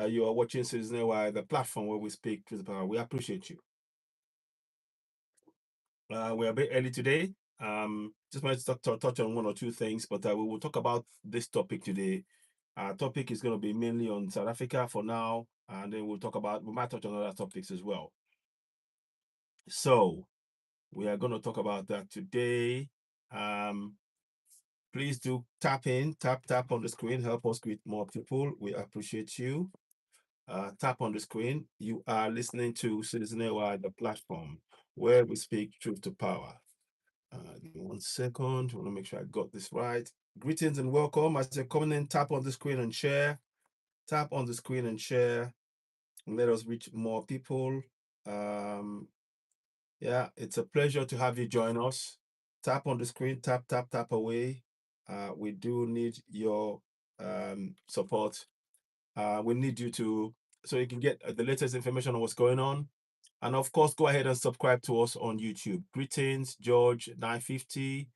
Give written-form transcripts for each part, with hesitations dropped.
you are watching Citizen AY, the platform where we speak to the power. We appreciate you. We're a bit early today. Just wanted to touch on one or two things, but we will talk about this topic today. Our topic is going to be mainly on South Africa for now, and then we might touch on other topics as well. So we are going to talk about that today. Um, please do tap on the screen, help us greet more people. We appreciate you. Tap on the screen. You are listening to Citizen AY, the platform where we speak truth to power. Give me 1 second. I want to make sure I got this right. Greetings and welcome. As you're coming in, tap on the screen and share. Tap on the screen and share. And let us reach more people. Um, yeah, it's a pleasure to have you join us. Tap on the screen, tap away. We do need your support. We need you to, so you can get the latest information on what's going on. And of course, go ahead and subscribe to us on YouTube. Greetings, George 950.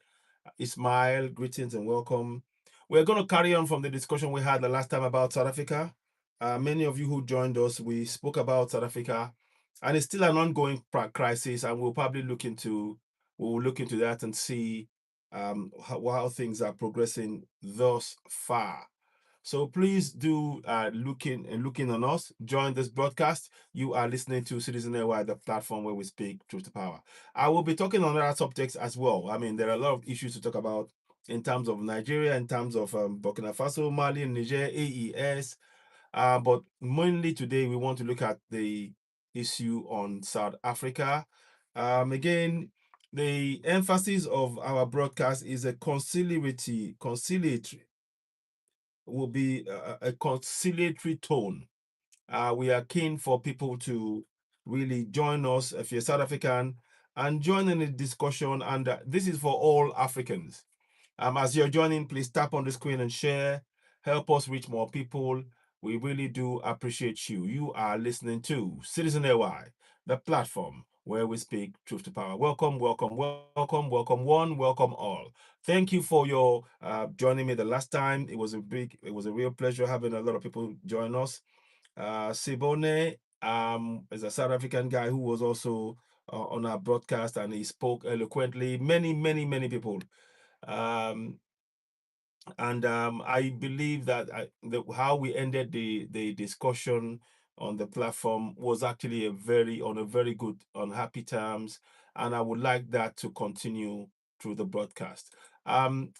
Ismail, greetings and welcome. We're going to carry on from the discussion we had the last time about South Africa. Many of you who joined us, we spoke about South Africa, and it's still an ongoing crisis, and we'll look into that and see how things are progressing thus far. So please do looking on us. Join this broadcast. You are listening to Citizen AY, the platform where we speak truth to power. I will be talking on other subjects as well. I mean, there are a lot of issues to talk about in terms of Nigeria, in terms of Burkina Faso, Mali, Niger, AES. But mainly today, we want to look at the issue on South Africa. Again, the emphasis of our broadcast is a conciliatory will be a conciliatory tone. We are keen for people to really join us if you're South African and join in the discussion. And this is for all Africans. As you're joining, please tap on the screen and share. Help us reach more people. We really do appreciate you. You are listening to Citizen AY, the platform where we speak truth to power. Welcome, welcome one, welcome all. Thank you for your joining me the last time. It was a real pleasure having a lot of people join us. Sibone is a South African guy who was also on our broadcast, and he spoke eloquently. Many people. Um, and I believe that how we ended the discussion on the platform was actually on a very good, on happy terms, and I would like that to continue through the broadcast.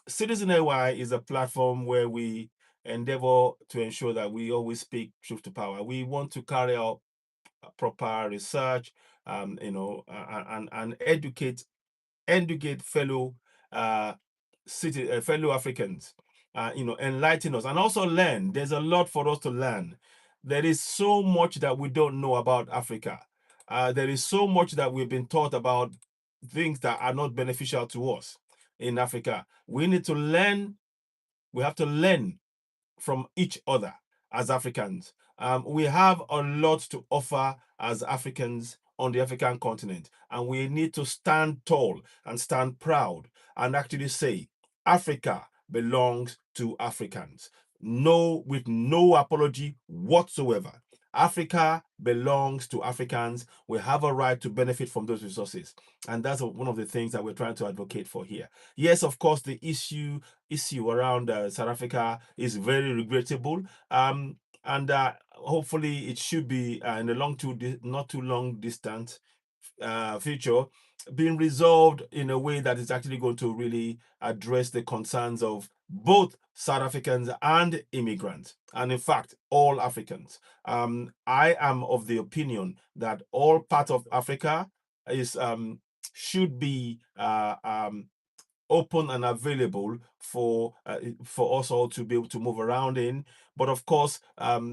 Citizen AY is a platform where we endeavor to ensure that we always speak truth to power. We want to carry out proper research, and educate fellow uh, fellow Africans, enlighten us and also learn. There's a lot for us to learn. There is so much that we don't know about Africa. There is so much that we've been taught about things that are not beneficial to us in Africa. We need to learn. We have to learn from each other as Africans. We have a lot to offer as Africans on the African continent, and we need to stand tall and stand proud and actually say, Africa belongs to Africans. No, with no apology whatsoever. Africa belongs to Africans. We have a right to benefit from those resources. And that's one of the things that we're trying to advocate for here. Yes, of course, the issue around South Africa is very regrettable. And hopefully it should be in a not too long distant future being resolved in a way that is actually going to really address the concerns of both South Africans and immigrants, and in fact, all Africans. I am of the opinion that all part of Africa is should be open and available for us all to be able to move around in. But of course,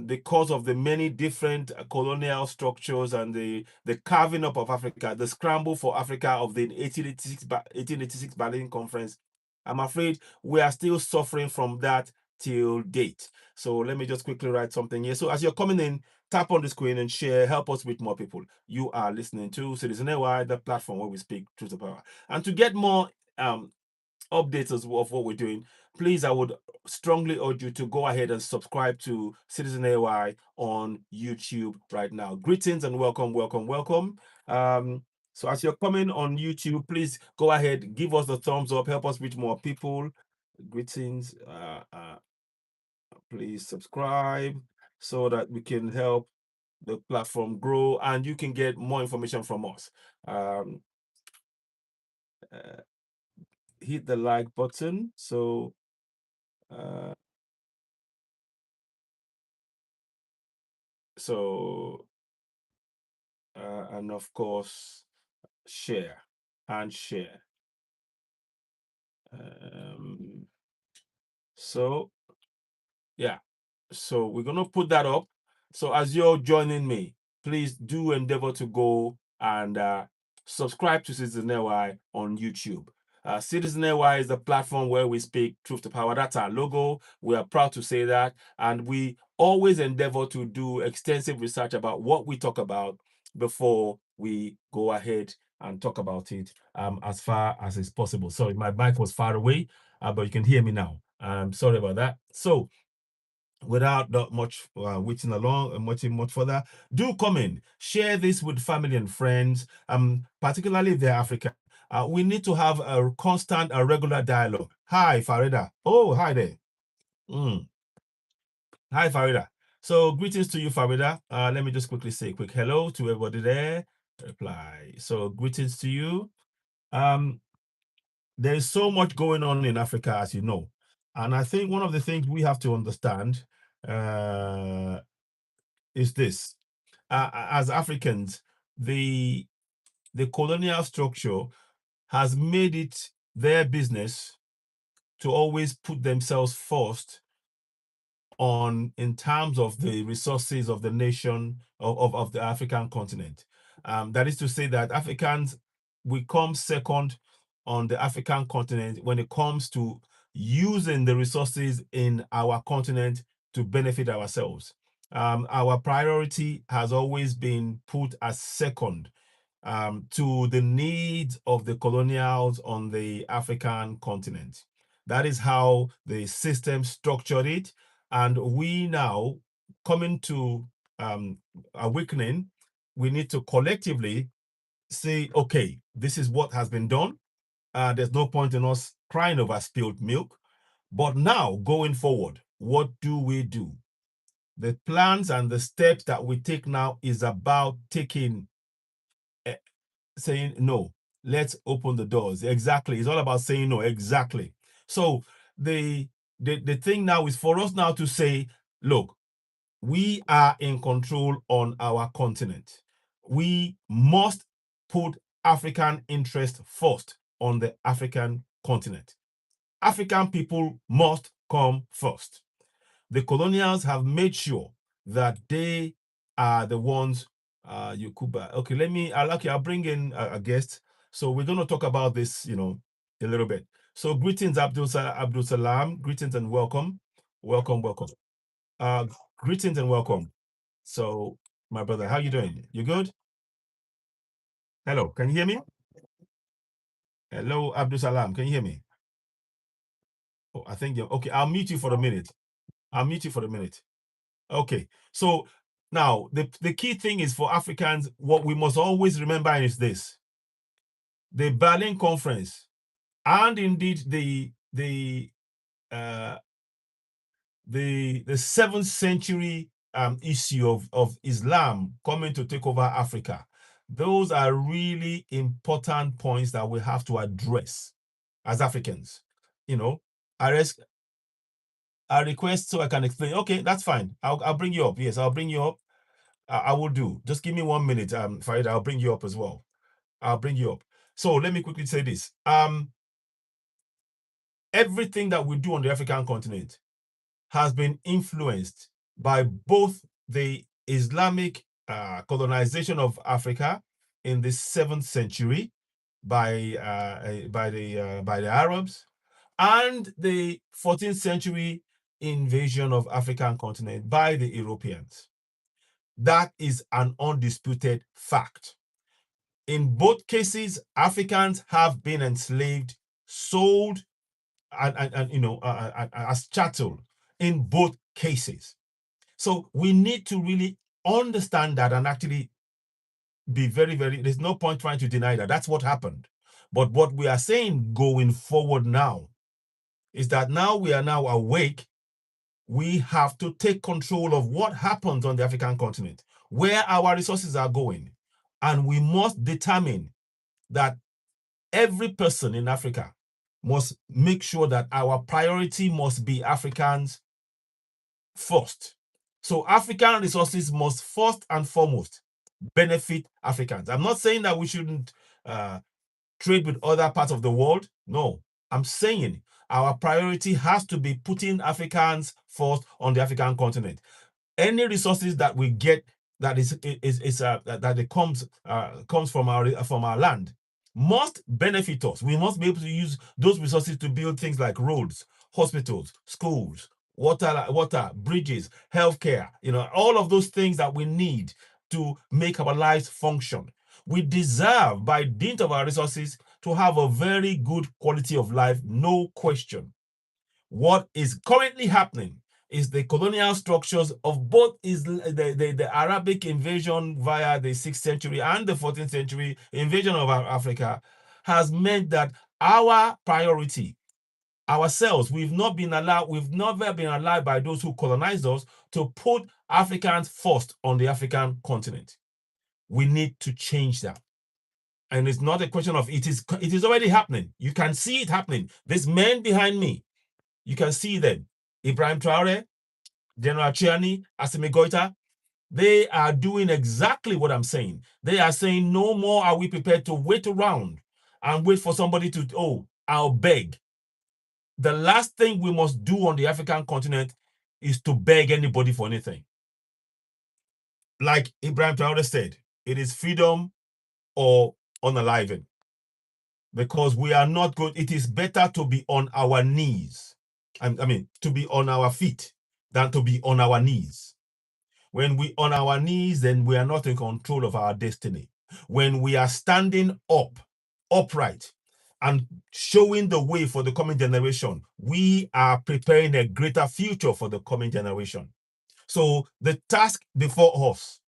because of the many different colonial structures and the carving up of Africa, the scramble for Africa of the 1886 Berlin Conference, I'm afraid we are still suffering from that till date. So let me just quickly write something here. So as you're coming in, tap on the screen and share. Help us with more people. You are listening to Citizen AY, the platform where we speak truth to power. And to get more updates of what we're doing, please, I would strongly urge you to go ahead and subscribe to Citizen AY on YouTube right now. Greetings and welcome, welcome, welcome. So as you're coming on YouTube, please go ahead, give us the thumbs up, help us reach more people. Greetings. Please subscribe so that we can help the platform grow and you can get more information from us. Hit the like button. So and of course share and share. So yeah, so we're gonna put that up. So as you're joining me, please do endeavor to go and subscribe to Citizen AY on YouTube. Citizen AY is the platform where we speak truth to power. That's our logo. We are proud to say that, and we always endeavor to do extensive research about what we talk about before we go ahead and talk about it as far as is possible. Sorry, my mic was far away, but you can hear me now. Sorry about that. So without not much waiting along and much further, do come in, share this with family and friends, particularly if they're African. We need to have a constant, a regular dialogue. Hi, Farida. Oh, hi there. Hi, Farida. So greetings to you, Farida. Let me just quickly say a quick hello to everybody there. Reply. So greetings to you. There is so much going on in Africa, as you know. And I think one of the things we have to understand is this. As Africans, the colonial structure has made it their business to always put themselves first in terms of the resources of the nation of the African continent. That is to say that Africans, we come second on the African continent when it comes to using the resources in our continent to benefit ourselves. Our priority has always been put as second to the needs of the colonials on the African continent. That is how the system structured it. And we now, coming to awakening, we need to collectively say, okay, this is what has been done. There's no point in us crying over spilled milk. But now, going forward, what do we do? The plans and the steps that we take now is about saying no. Let's open the doors. Exactly. It's all about saying no. Exactly. So the thing now is for us now to say, look, we are in control on our continent. We must put African interest first on the African continent. African people must come first. The colonials have made sure that they are the ones. Yukuba. Okay, I'll bring in a guest. So we're going to talk about this, a little bit. So greetings, Abdul Salam. Greetings and welcome. Welcome, welcome. Greetings and welcome. So, my brother, how you doing? You good? Hello, can you hear me? Hello, Abdul Salam. Can you hear me? Oh, I think you're okay. I'll mute you for a minute. I'll mute you for a minute. Okay. So now the key thing is for Africans, what we must always remember is this: the Berlin Conference, and indeed uh, the 7th century issue of Islam coming to take over Africa. Those are really important points that we have to address as Africans. I request so I can explain. Okay, that's fine. I'll bring you up. Yes, I'll bring you up. I will do. Just give me 1 minute, Farid. I'll bring you up as well. I'll bring you up. So let me quickly say this. Everything that we do on the African continent has been influenced by both the Islamic colonization of Africa in the 7th century by the Arabs and the 14th century invasion of African continent by the Europeans. That is an undisputed fact. In both cases, Africans have been enslaved, sold, and as chattel in both cases. So we need to really understand that and actually be very, very, there's no point trying to deny that. That's what happened. But what we are saying going forward now is that now we are now awake. We have to take control of what happens on the African continent, where our resources are going. And we must determine that every person in Africa must make sure that our priority must be Africans first. So African resources must first and foremost benefit Africans. I'm not saying that we shouldn't trade with other parts of the world. No, I'm saying our priority has to be putting Africans first on the African continent. Any resources that we get that that it comes from our land must benefit us. We must be able to use those resources to build things like roads, hospitals, schools, water, bridges, healthcare, all of those things that we need to make our lives function. We deserve, by dint of our resources, to have a very good quality of life, no question. What is currently happening is the colonial structures of both the Arabic invasion via the 6th century and the 14th century invasion of Africa has meant that our priority, ourselves, we've never been allowed by those who colonized us to put Africans first on the African continent. We need to change that. And it's not a question of it is already happening. You can see it happening. These men behind me, you can see them. Ibrahim Traore, General Chiani, Assimi Goita, they are doing exactly what I'm saying. They are saying no more are we prepared to wait around and wait for somebody to, I'll beg. The last thing we must do on the African continent is to beg anybody for anything. Like Ibrahim Traore said, it is freedom or unaliving. Because we are not good. It is better to be on our knees. To be on our feet than to be on our knees. When we on our knees, then we are not in control of our destiny. When we are standing upright, and showing the way for the coming generation, we are preparing a greater future for the coming generation. So the task before us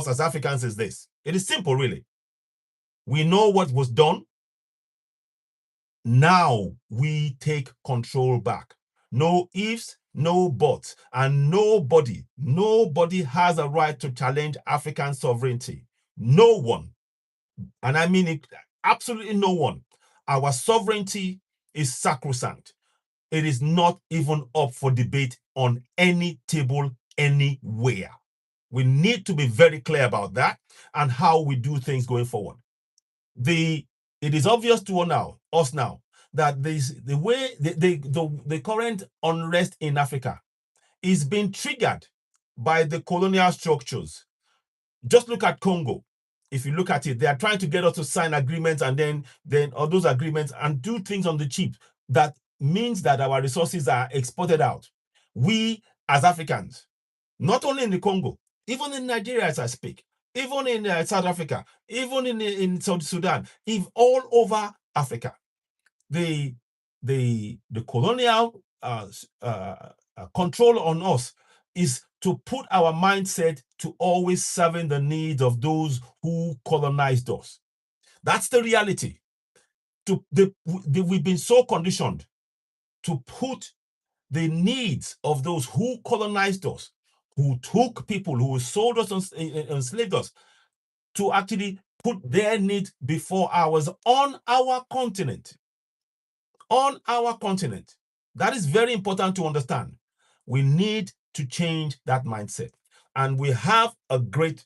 as Africans is this. It is simple, really. We know what was done. Now we take control back. No ifs, no buts, and nobody has a right to challenge African sovereignty. No one. And I mean it, absolutely no one. Our sovereignty is sacrosanct. It is not even up for debate on any table anywhere. We need to be very clear about that and how we do things going forward. It is obvious to us now that the current unrest in Africa is being triggered by the colonial structures. Just look at Congo. If you look at it, they are trying to get us to sign agreements and then all those agreements and do things on the cheap. That means that our resources are exported out. We, as Africans, not only in the Congo, even in Nigeria as I speak, even in South Africa, even in South Sudan, all over Africa, the colonial control on us is to put our mindset to always serving the needs of those who colonized us. That's the reality. We've been so conditioned to put the needs of those who colonized us, who took people, who sold us and enslaved us, to actually put their needs before ours on our continent. On our continent. That is very important to understand. We need to change that mindset. And we have a great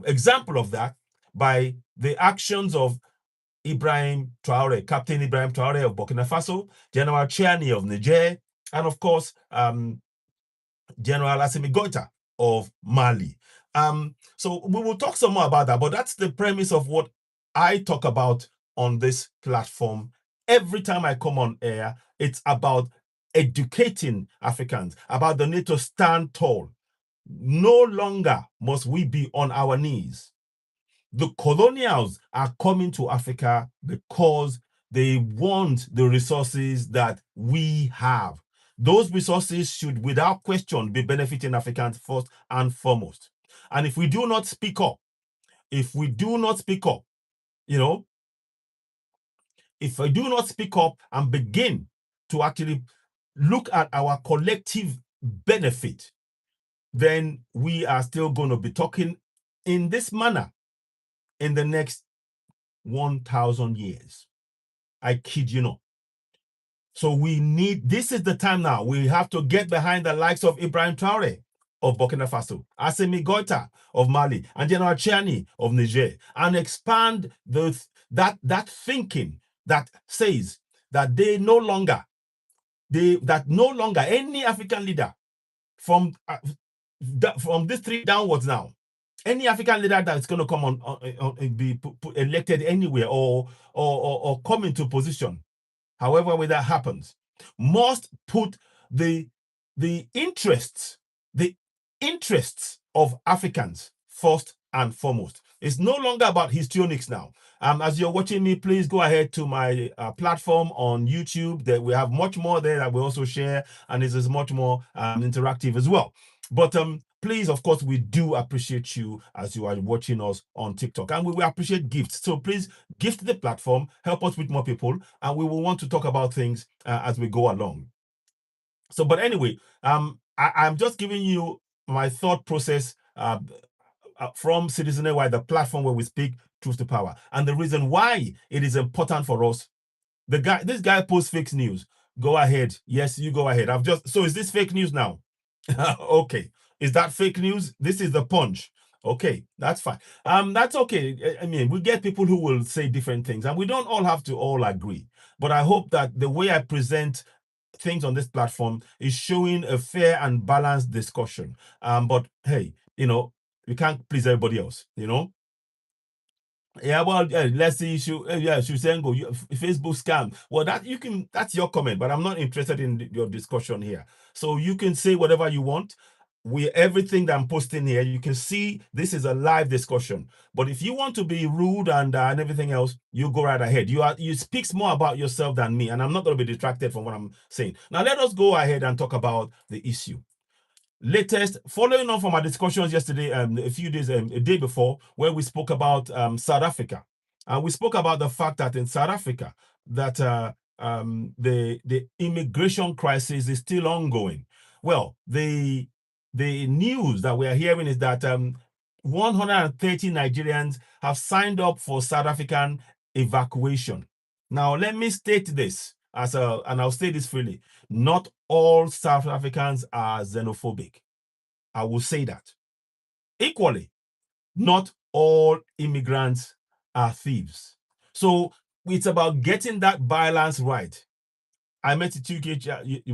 example of that by the actions of Ibrahim Traore, Captain Ibrahim Traore of Burkina Faso, General Chiani of Niger, and of course, General Assimi Goita of Mali. So we will talk some more about that, but that's the premise of what I talk about on this platform. Every time I come on air, it's about educating Africans, about the need to stand tall. No longer must we be on our knees. The colonials are coming to Africa because They want the resources that we have. Those resources should, without question, be benefiting Africans first and foremost. And if we do not speak up, if we do not speak up, you know, if I do not speak up and begin to actually look at our collective benefit, then we are still going to be talking in this manner in the next 1,000 years. I kid you not. So we need, this is the time now. We have to get behind the likes of Ibrahim Traore of Burkina Faso, Assimi Goita of Mali, and General Chiani of Niger, and expand that thinking that says that no longer any African leader from this three downwards now, any African leader that's going to come on be elected anywhere or come into position, however way that happens, must put the interests of Africans first and foremost. It's no longer about histrionics now. As you're watching me, please go ahead to my platform on YouTube. That we have much more there that we also share, and it is much more interactive as well. But please, of course, we do appreciate you as you are watching us on TikTok, and we will appreciate gifts. So please gift the platform, help us with more people, and we will want to talk about things as we go along. So, but anyway, I'm just giving you my thought process from Citizen AY, the platform where we speak truth to power, and the reason why it is important for us. This guy posts fake news. Go ahead. Yes, you go ahead. So is this fake news now? Okay. Is that fake news? This is the Punch. Okay, that's fine. That's okay. I mean, we get people who will say different things, and we don't all have to all agree. But I hope that the way I present things on this platform is showing a fair and balanced discussion. But hey, we can't please everybody else, Yeah, well, let's see. She's saying go Facebook scam. Well, that's your comment, but I'm not interested in your discussion here. So you can say whatever you want. Everything that I'm posting here, you can see this is a live discussion. But if you want to be rude and everything else, you go right ahead. You speak more about yourself than me, and I'm not going to be distracted from what I'm saying. Now let us go ahead and talk about the issue. Latest, following on from our discussions yesterday, a day before, where we spoke about South Africa, and we spoke about the fact that in South Africa, that the immigration crisis is still ongoing. Well, the news that we are hearing is that 130 Nigerians have signed up for South African evacuation. Now, let me state this and I'll say this freely. Not all South Africans are xenophobic. I will say that. Equally, not all immigrants are thieves. So it's about getting that balance right. I met it you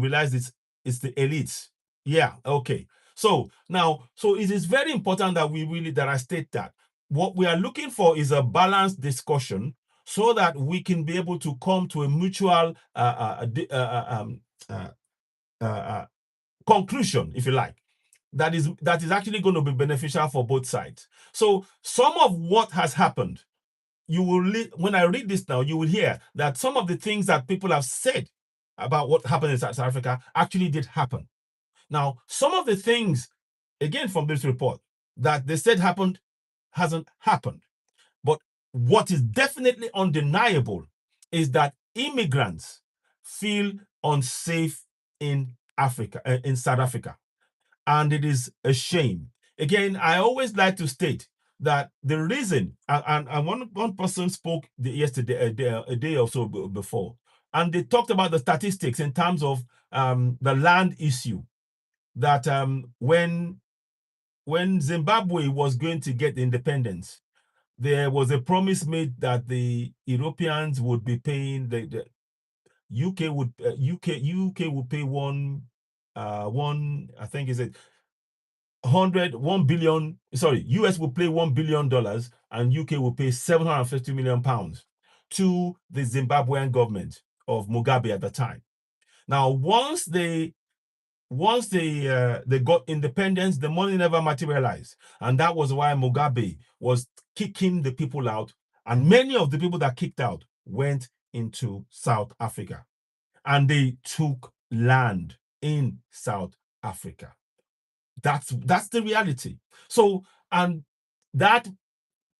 realize it's the elites. Yeah, okay. So now, it is very important that I state that what we are looking for is a balanced discussion so that we can be able to come to a mutual conclusion, if you like, that is actually going to be beneficial for both sides. So some of what has happened, when I read this now, you will hear that some of the things that people have said about what happened in South Africa actually did happen. Now, some of the things, again from this report, that they said happened hasn't happened. But what is definitely undeniable is that immigrants feel unsafe in South Africa. And it is a shame. Again, I always like to state that the reason, and one person spoke yesterday, a day or so before, and they talked about the statistics in terms of the land issue, that when Zimbabwe was going to get independence, there was a promise made that the Europeans would be paying the UK would pay one I think is it 1 billion, sorry, US will pay $1 billion and UK will pay 750 million pounds to the Zimbabwean government of Mugabe at the time. Now, once they got independence, the money never materialized. And that was why Mugabe was kicking the people out. And many of the people that kicked out went into South Africa, and they took land in South Africa. That's the reality. So, and that,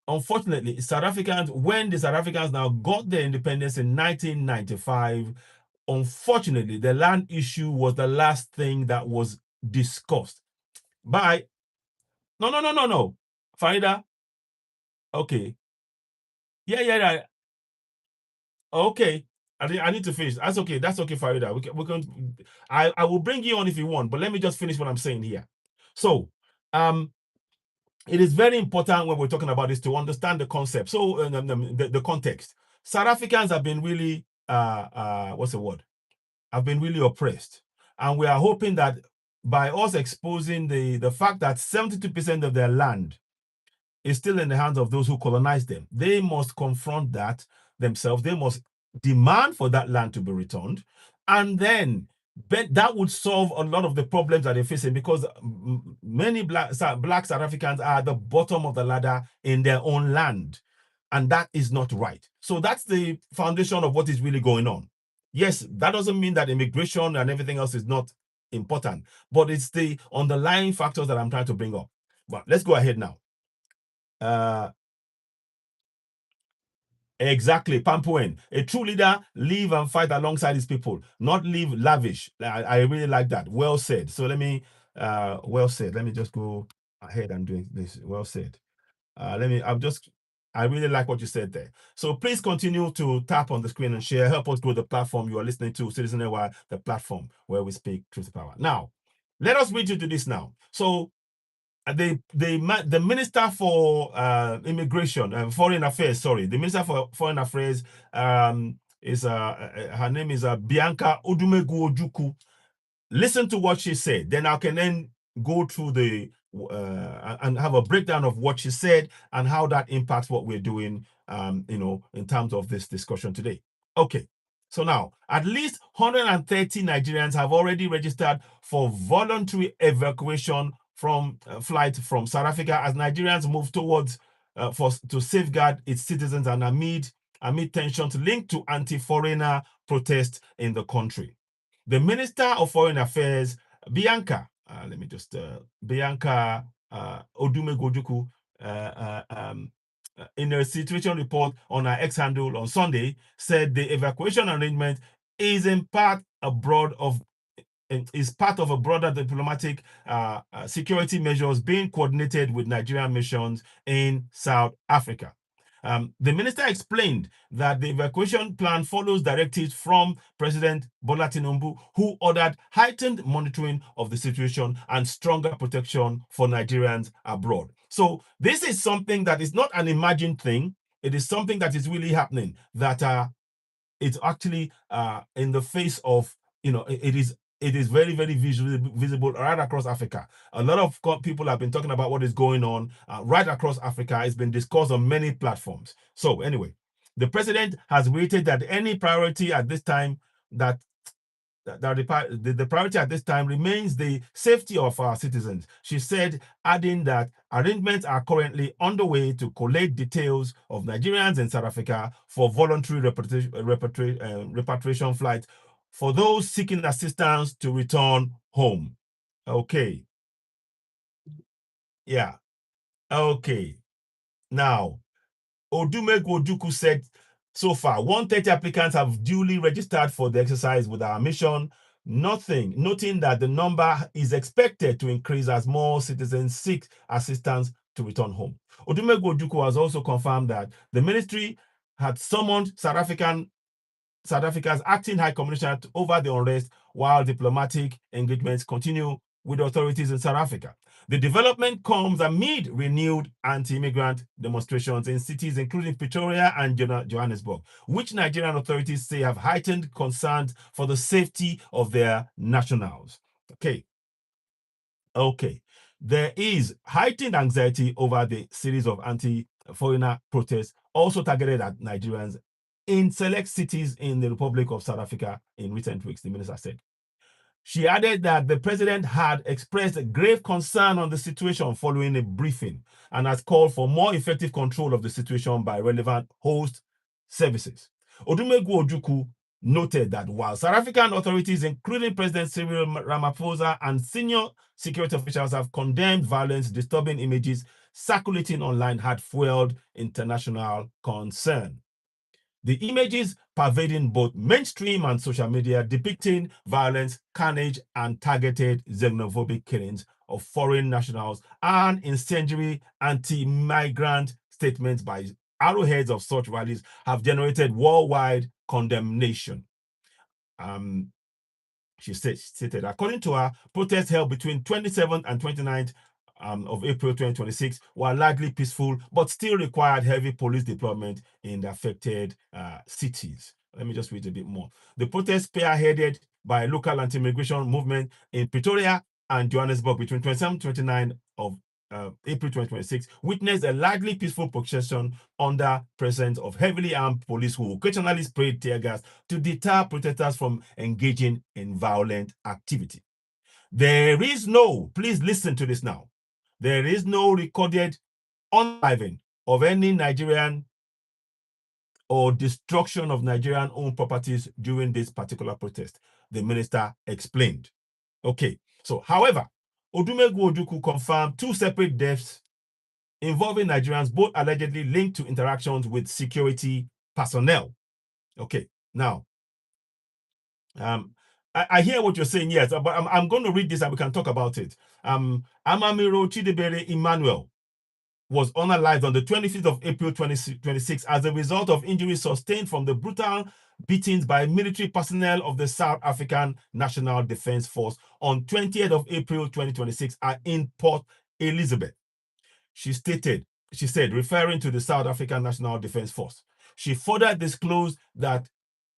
unfortunately, South Africans, when the South Africans now got their independence in 1995, unfortunately, the land issue was the last thing that was discussed by. No. Farida, okay. Yeah. Okay. I need to finish. That's okay. That's okay, Farida. We can, I will bring you on if you want, but let me just finish what I'm saying here. So, it is very important when we're talking about this to understand the concept. So, the context. South Africans have been really, what's the word? Have been really oppressed. And we are hoping that by us exposing the fact that 72% of their land is still in the hands of those who colonized them, they must confront that themselves. They must demand for that land to be returned. And then that would solve a lot of the problems that they're facing, because many black South Africans are at the bottom of the ladder in their own land. And that is not right. So that's the foundation of what is really going on. Yes, that doesn't mean that immigration and everything else is not important, but it's the underlying factors that I'm trying to bring up. But let's go ahead now. Exactly, Pampuen. A true leader live and fight alongside his people, not live lavish. I really like that. Well said. So well said. Let me just go ahead and do this. Well said. I really like what you said there. So please continue to tap on the screen and share. Help us grow the platform. You are listening to Citizen Air, the platform where we speak truth to power. Now, let us read you to this now. So the minister for immigration and foreign affairs, sorry, the minister for foreign affairs is her name is Bianca Odumegu Ojukwu. Listen to what she said, then I can then go through the and have a breakdown of what she said and how that impacts what we're doing, in terms of this discussion today. Okay. So now, at least 130 Nigerians have already registered for voluntary evacuation from flight from South Africa as Nigerians move towards to safeguard its citizens and amid tensions linked to anti-foreigner protests in the country. The Minister of Foreign Affairs, Bianca, Bianca Odumegu Ojukwu, in a situation report on her X handle on Sunday, said the evacuation arrangement is in part is part of a broader diplomatic security measures being coordinated with Nigerian missions in South Africa. The minister explained that the evacuation plan follows directives from President Bola Tinubu, who ordered heightened monitoring of the situation and stronger protection for Nigerians abroad. So this is something that is not an imagined thing. It is something that is really happening, that it's actually in the face of, it is very, very visible right across Africa. A lot of people have been talking about what is going on right across Africa. It's been discussed on many platforms. So anyway, the president has reiterated that any priority at this time the priority at this time remains the safety of our citizens. She said, adding that arrangements are currently underway to collate details of Nigerians in South Africa for voluntary repatriation flights for those seeking assistance to return home. Okay. Yeah. Okay. Now, Odumegu Ojukwu said so far 130 applicants have duly registered for the exercise with our mission, noting that the number is expected to increase as more citizens seek assistance to return home. Odumegu Ojukwu has also confirmed that the ministry had summoned South Africa's acting high commissioner over the unrest while diplomatic engagements continue with authorities in South Africa. The development comes amid renewed anti-immigrant demonstrations in cities including Pretoria and Johannesburg, which Nigerian authorities say have heightened concerns for the safety of their nationals. Okay. There is heightened anxiety over the series of anti-foreigner protests also targeted at Nigerians in select cities in the Republic of South Africa in recent weeks, the minister said. She added that the president had expressed grave concern on the situation following a briefing and has called for more effective control of the situation by relevant host services. Odumegwu Ojukwu noted that while South African authorities, including President Cyril Ramaphosa and senior security officials, have condemned violence, disturbing images circulating online had fueled international concern. The images pervading both mainstream and social media depicting violence, carnage, and targeted xenophobic killings of foreign nationals and incendiary anti-migrant statements by arrowheads of such rallies have generated worldwide condemnation. She stated, according to her, protests held between 27th and 29th of April 2026 were largely peaceful, but still required heavy police deployment in the affected cities. Let me just read a bit more. The protests spearheaded by a local anti-immigration movement in Pretoria and Johannesburg between 27 and 29 of April 2026 witnessed a largely peaceful procession under presence of heavily armed police who occasionally sprayed tear gas to deter protesters from engaging in violent activity. There is no, please listen to this now, there is no recorded unaliving of any Nigerian or destruction of Nigerian-owned properties during this particular protest, the minister explained. Okay, so however, Odumegwu Ojukwu confirmed 2 separate deaths involving Nigerians, both allegedly linked to interactions with security personnel. Okay, now, I hear what you're saying, yes, but I'm going to read this and we can talk about it. Amamiro Chidebere Emmanuel was unalived on the 25th of April 2026 as a result of injuries sustained from the brutal beatings by military personnel of the South African National Defence Force on 20th of April 2026 in Port Elizabeth. She said, referring to the South African National Defence Force, she further disclosed that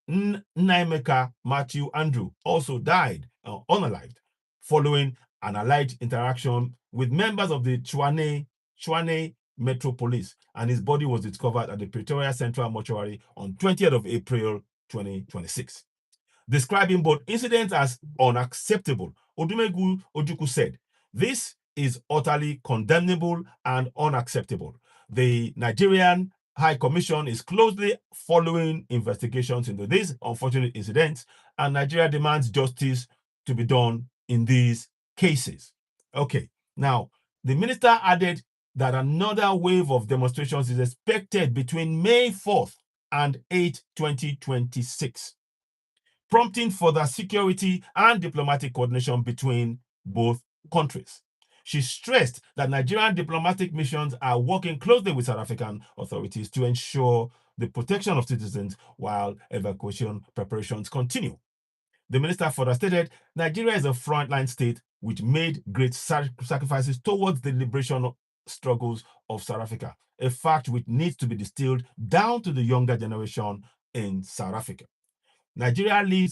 Naimeka Matthew Andrew also died unalived following an alleged interaction with members of the Tshwane Metro Police, and his body was discovered at the Pretoria Central Mortuary on 20th of April 2026. Describing both incidents as unacceptable, Odumegwu Ojukwu said, "This is utterly condemnable and unacceptable. The Nigerian High Commission is closely following investigations into these unfortunate incidents, and Nigeria demands justice to be done in these cases." Okay, now, the minister added that another wave of demonstrations is expected between May 4th and 8th, 2026, prompting further security and diplomatic coordination between both countries. She stressed that Nigerian diplomatic missions are working closely with South African authorities to ensure the protection of citizens while evacuation preparations continue. The minister further stated, Nigeria is a frontline state which made great sacrifices towards the liberation struggles of South Africa, a fact which needs to be distilled down to the younger generation in South Africa. Nigerian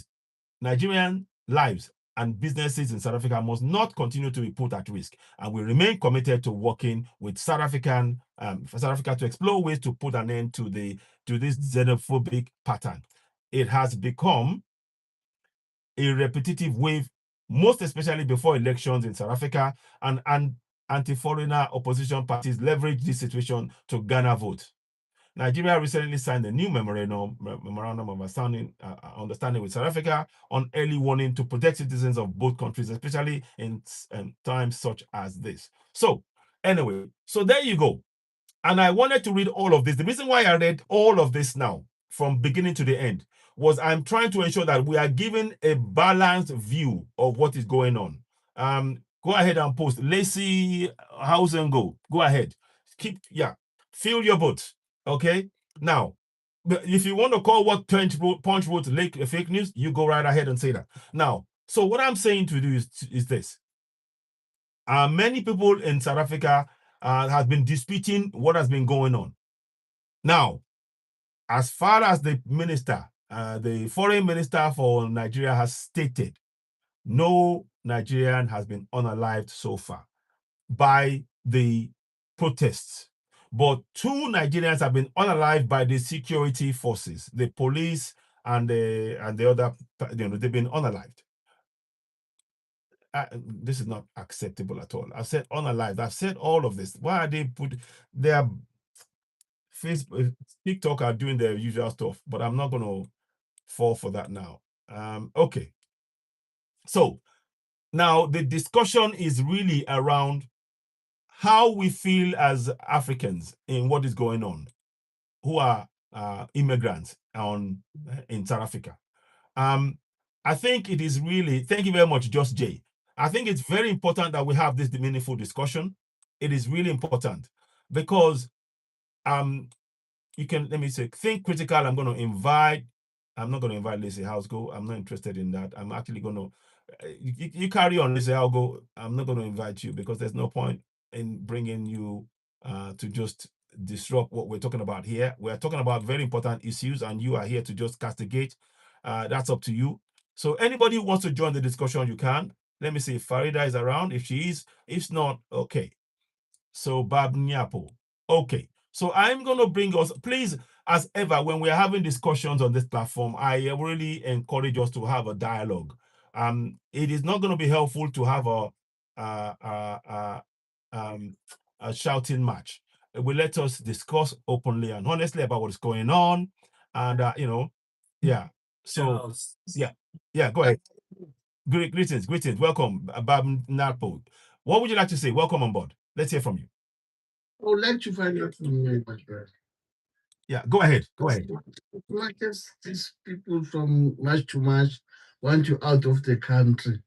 lives and businesses in South Africa must not continue to be put at risk, and we remain committed to working with South Africa to explore ways to put an end to this xenophobic pattern. It has become a repetitive wave, most especially before elections in South Africa, and anti-foreigner opposition parties leverage this situation to garner votes. Nigeria recently signed a new memorandum of understanding with South Africa on early warning to protect citizens of both countries, especially in times such as this. So anyway, so there you go. And I wanted to read all of this. The reason why I read all of this now from beginning to the end was I'm trying to ensure that we are given a balanced view of what is going on. Go ahead and post. Lacey Hausengo, go ahead. Fill your boat. Okay? Now, if you want to call what Punch wrote fake news, you go right ahead and say that. Now, so what I'm saying to you is this. Many people in South Africa have been disputing what has been going on. Now, as far as the minister, the foreign minister for Nigeria has stated, no Nigerian has been unalived so far by the protests. But 2 Nigerians have been unalived by the security forces, the police and the other, they've been unalived. This is not acceptable at all. I've said unalived. I've said all of this. Why are they Facebook, TikTok are doing their usual stuff, but I'm not going to fall for that now. Okay. So now the discussion is really around how we feel as Africans in what is going on, who are immigrants in South Africa. I think it is really, thank you very much, Just Jay. I think it's very important that we have this meaningful discussion. It is really important because you can, let me say, think critical. I'm not going to invite Lacey Housego. I'm not interested in that. I'm actually going to, you carry on, Lacey Housego. I'm not going to invite you because there's no point in bringing you to just disrupt what we're talking about here. We're talking about very important issues and you are here to just castigate. That's up to you. So anybody who wants to join the discussion, you can. Let me see if Farida is around. If she is, if not, okay. So Bab Nyapo. Okay. So I'm going to bring us, please, as ever, when we're having discussions on this platform, I really encourage us to have a dialogue. It is not going to be helpful to have a shouting match. It will let us discuss openly and honestly about what's going on. And, yeah. So, yeah, go ahead. Greetings. Welcome, Bab Nyapo. What would you like to say? Welcome on board. Let's hear from you. I would like to find out from you, my friend. Yeah, go ahead. Not just these people from much to much want you out of the country.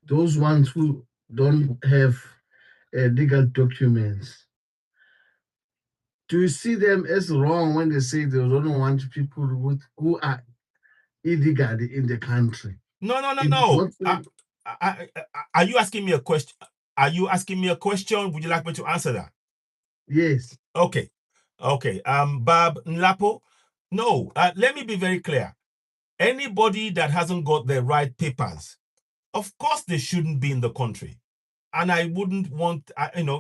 Those ones who don't have legal documents. Do you see them as wrong when they say they don't want people who are illegally in the country? No. Are you asking me a question? Would you like me to answer that? Yes. Okay. Bab Nlapo. No. Let me be very clear. Anybody that hasn't got the right papers, of course they shouldn't be in the country. And I wouldn't want,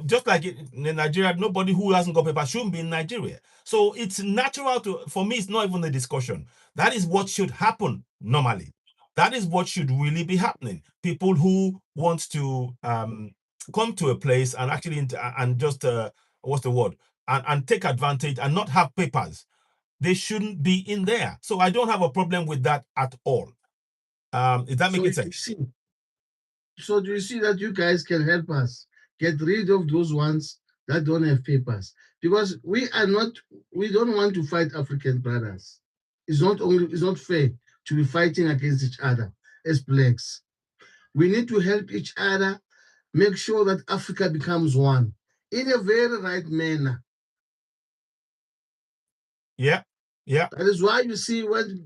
just like in Nigeria, nobody who hasn't got papers shouldn't be in Nigeria. So it's natural for me, it's not even a discussion. That is what should happen normally. That is what should really be happening. People who want to come to a place and actually, and just, what's the word? And take advantage and not have papers, they shouldn't be in there. So I don't have a problem with that at all. Is that making sense? So do you see that you guys can help us get rid of those ones that don't have papers? Because we don't want to fight African brothers. It's not fair to be fighting against each other as blacks. We need to help each other, make sure that Africa becomes one in a very right manner. Yeah. That is why you see when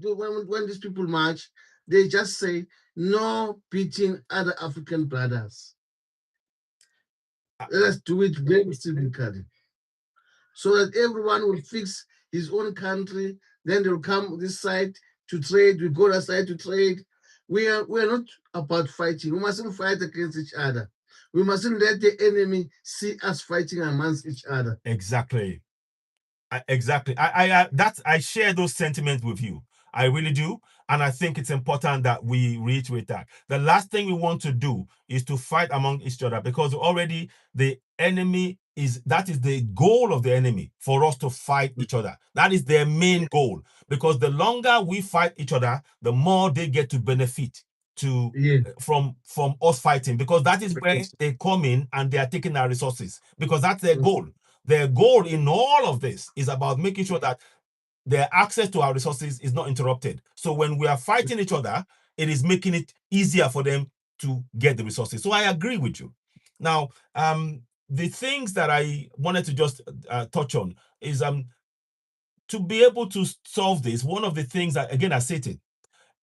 these people march, they just say no beating other African brothers. Let us do it very civically, so that everyone will fix his own country. Then they'll come this side to trade. We go that side to trade. We are not about fighting. We mustn't fight against each other. We mustn't let the enemy see us fighting amongst each other. Exactly. I share those sentiments with you. I really do. And I think it's important that we reiterate that. The last thing we want to do is to fight among each other, because already the enemy that is the goal of the enemy, for us to fight each other. That is their main goal, because the longer we fight each other, the more they get to benefit from us fighting, because that is where they come in and they are taking our resources, because that's their goal. Their goal in all of this is about making sure that their access to our resources is not interrupted. So when we are fighting each other, it is making it easier for them to get the resources. So I agree with you. Now, the things that I wanted to just touch on is to be able to solve this. One of the things that, again, I stated,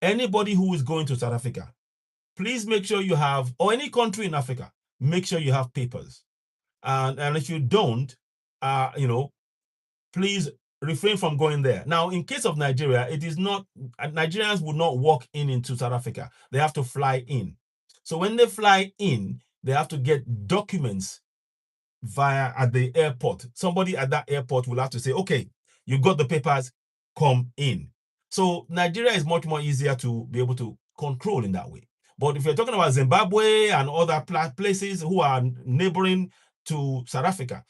anybody who is going to South Africa, please make sure you have, or any country in Africa, make sure you have papers. And if you don't, please refrain from going there. Now, in case of Nigeria, it is not, Nigerians will not walk into South Africa. They have to fly in. So when they fly in, they have to get documents at the airport. Somebody at that airport will have to say, okay, you got the papers, come in. So Nigeria is much more easier to be able to control in that way. But if you're talking about Zimbabwe and other places who are neighboring to South Africa,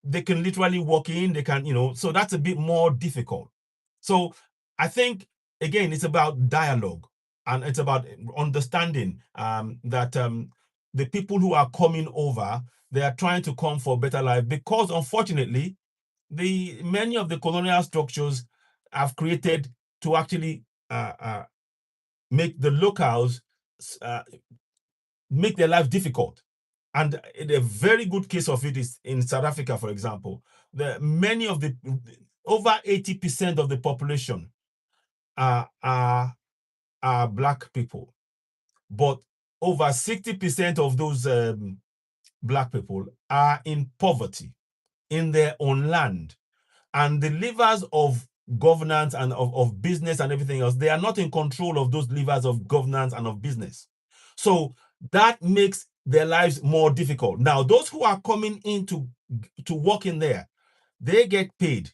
they can literally walk in, they can, so that's a bit more difficult. So I think, again, it's about dialogue, and it's about understanding that the people who are coming over, they are trying to come for a better life, because unfortunately, many of the colonial structures have created to actually make the locals make their life difficult. And a very good case of it is in South Africa, for example. Over 80% of the population are Black people, but over 60% of those Black people are in poverty in their own land. And the levers of governance and of business and everything else, they are not in control of those levers of governance and of business. So that makes their lives more difficult. Now, those who are coming in to work in there, they get paid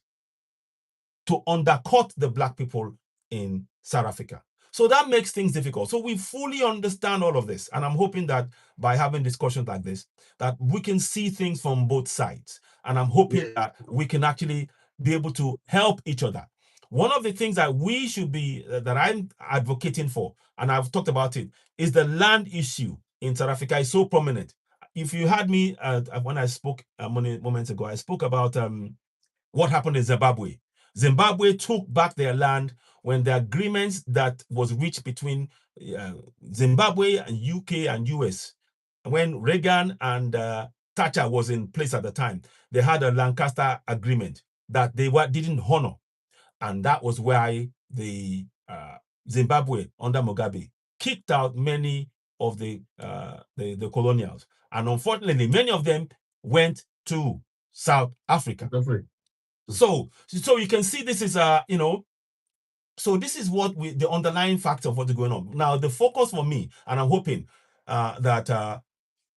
to undercut the Black people in South Africa. So that makes things difficult. So we fully understand all of this. And I'm hoping that by having discussions like this, that we can see things from both sides. And I'm hoping that we can actually be able to help each other. One of the things that we should be, that I'm advocating for, and I've talked about it, is the land issue in South Africa is so prominent. If you had me, when I spoke moments ago, I spoke about what happened in Zimbabwe. Zimbabwe took back their land when the agreements that was reached between Zimbabwe and UK and US, when Reagan and Thatcher was in place at the time, they had a Lancaster agreement that they didn't honor. And that was why the Zimbabwe under Mugabe kicked out many of the colonials. And unfortunately, many of them went to South Africa. So you can see this is so this is what the underlying factor of what's going on. Now, the focus for me, and I'm hoping that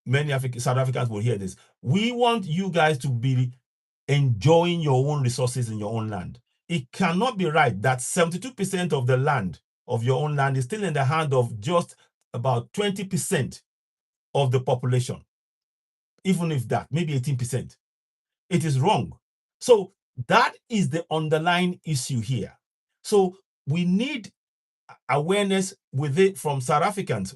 many South Africans will hear this. We want you guys to be enjoying your own resources in your own land. It cannot be right that 72% of the land of your own land is still in the hand of just about 20% of the population. Even if that, maybe 18%. It is wrong. So that is the underlying issue here. So we need awareness with it from South Africans,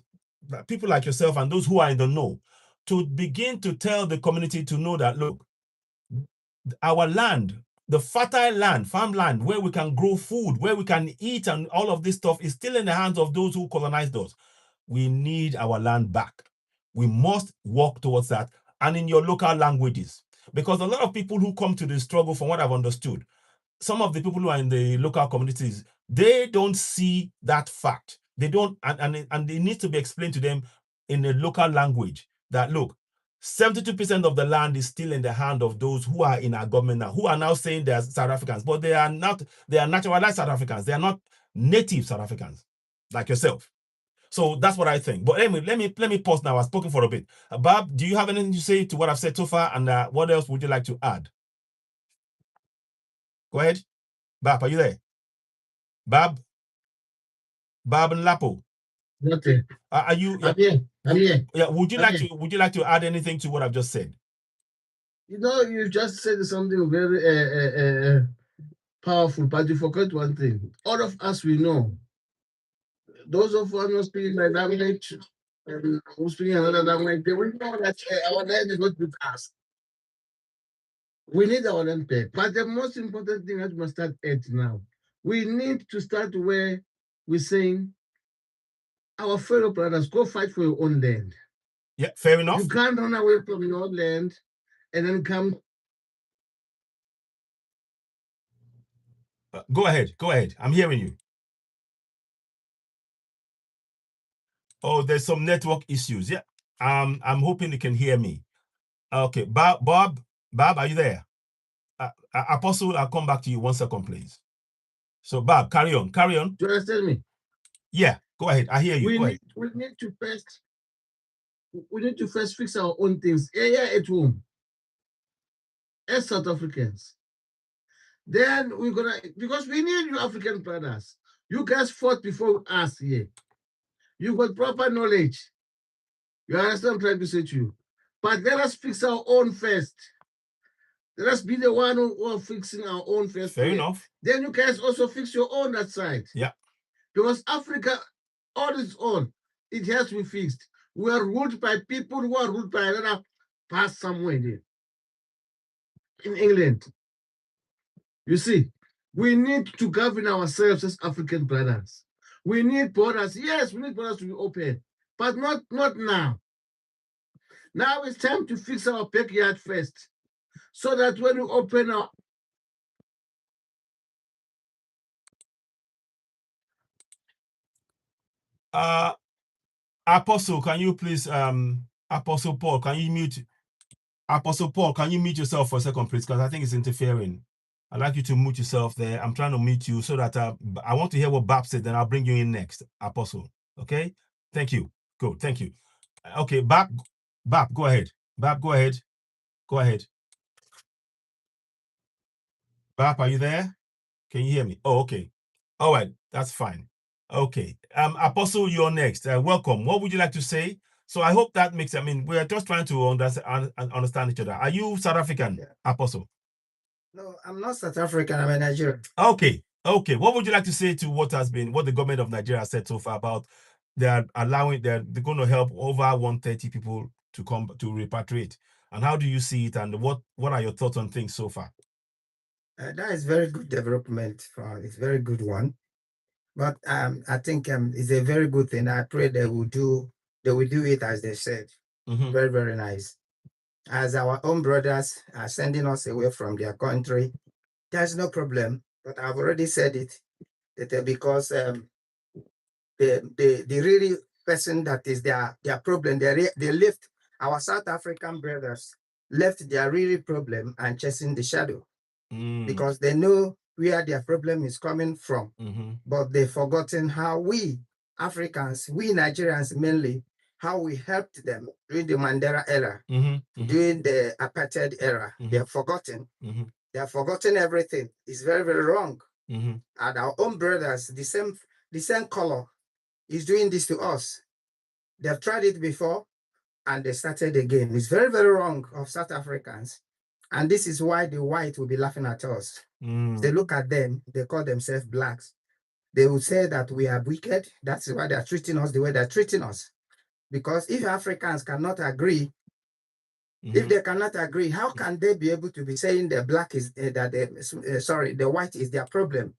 people like yourself and those who are in the know, to begin to tell the community to know that, look, our land, the fertile land, farmland, where we can grow food, where we can eat, and all of this stuff is still in the hands of those who colonized us. We need our land back. We must work towards that, and in your local languages. Because a lot of people who come to the struggle, from what I've understood, some of the people who are in the local communities, they don't see that fact. They don't, and it needs to be explained to them in a local language that, look, 72% of the land is still in the hand of those who are in our government now, who are now saying they're South Africans, but they are not, they are naturalized South Africans. They are not native South Africans like yourself. So that's what I think. But anyway, let me pause now. I've spoken for a bit. Bob, do you have anything to say to what I've said so far? And what else would you like to add? Go ahead. Bob, are you there? Bob and Lapo. Okay. Are you? I'm here. I'm here. Yeah. Would you like to add anything to what I've just said? You just said something very powerful, but you forgot one thing. All of us, we know. Those of us who speak my language, who speak another language, they will know that our land is not with us. We need our land back. But the most important thing that we must start at now, we need to start where we're saying, our fellow brothers, go fight for your own land. Yeah, fair enough. You can't run away from your own land and then come. Go ahead. I'm hearing you. Oh, there's some network issues. Yeah. I'm hoping you can hear me. Okay, Bob, are you there? Apostle, I'll come back to you 1 second, please. So, Bob, carry on. Do you understand me? Yeah, go ahead. I hear you. Go ahead. We need to first fix our own things here at home as South Africans. Then we're gonna, because we need you African brothers. You guys fought before us here. You got proper knowledge. You understand what I'm trying to say to you? But let us fix our own first. Let us be the one who are fixing our own first. Fair enough. Then you guys also fix your own that side. Yeah. Because Africa, on its own, it has to be fixed. We are ruled by people who are ruled by another past somewhere there. In England. You see, we need to govern ourselves as African brothers. We need borders. Yes, we need borders to be open, but not now. Now it's time to fix our backyard first, so that when we open our Apostle, can you please Apostle Paul, can you mute yourself for a second, please? Because I think it's interfering. I'd like you to mute yourself there. I'm trying to mute you so that I want to hear what Bab said, then I'll bring you in next, Apostle. Okay? Thank you. Good. Thank you. Okay, Bab, go ahead. Bab, go ahead. Go ahead. Bab, are you there? Can you hear me? Oh, okay. All right, that's fine. Okay. Apostle, you're next. Welcome. What would you like to say? So I hope that makes, we're just trying to understand each other. Are you South African, Yeah. Apostle? No, I'm not South African. I'm a Nigerian. Okay. What would you like to say to what the government of Nigeria said so far about they're going to help over 130 people to come to repatriate? And how do you see it? And what are your thoughts on things so far? That is very good development. It's a very good one. But I think it's a very good thing. I pray they will do it as they said. Mm-hmm. Very, very nice. As our own brothers are sending us away from their country, there's no problem. But I've already said it, that because the really person that is their problem, they left our South African brothers left their really problem and chasing the shadow because they know where their problem is coming from, but they've forgotten how we Africans, we Nigerians mainly, how we helped them during the Mandela era, during the apartheid era. They have forgotten. They have forgotten everything. It's very, very wrong. And our own brothers, the same color, is doing this to us. They've tried it before and they started again. It's very, very wrong of South Africans. And this is why the white will be laughing at us. They look at them, they call themselves blacks. They will say that we are wicked. That's why they're treating us the way they're treating us. Because if Africans cannot agree, if they cannot agree, how can they be able to be saying the black is the white is their problem?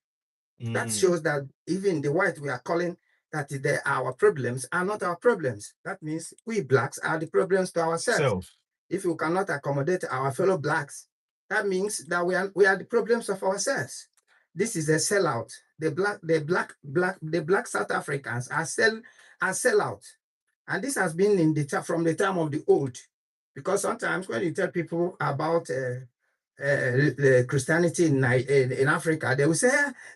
That shows that even the white we are calling that our problems are not our problems. That means we blacks are the problems to ourselves. If we cannot accommodate our fellow blacks, that means that we are the problems of ourselves. This is a sellout. The black South Africans are sellout, and this has been from the time of the old. Because sometimes when you tell people about the Christianity in Africa, they will say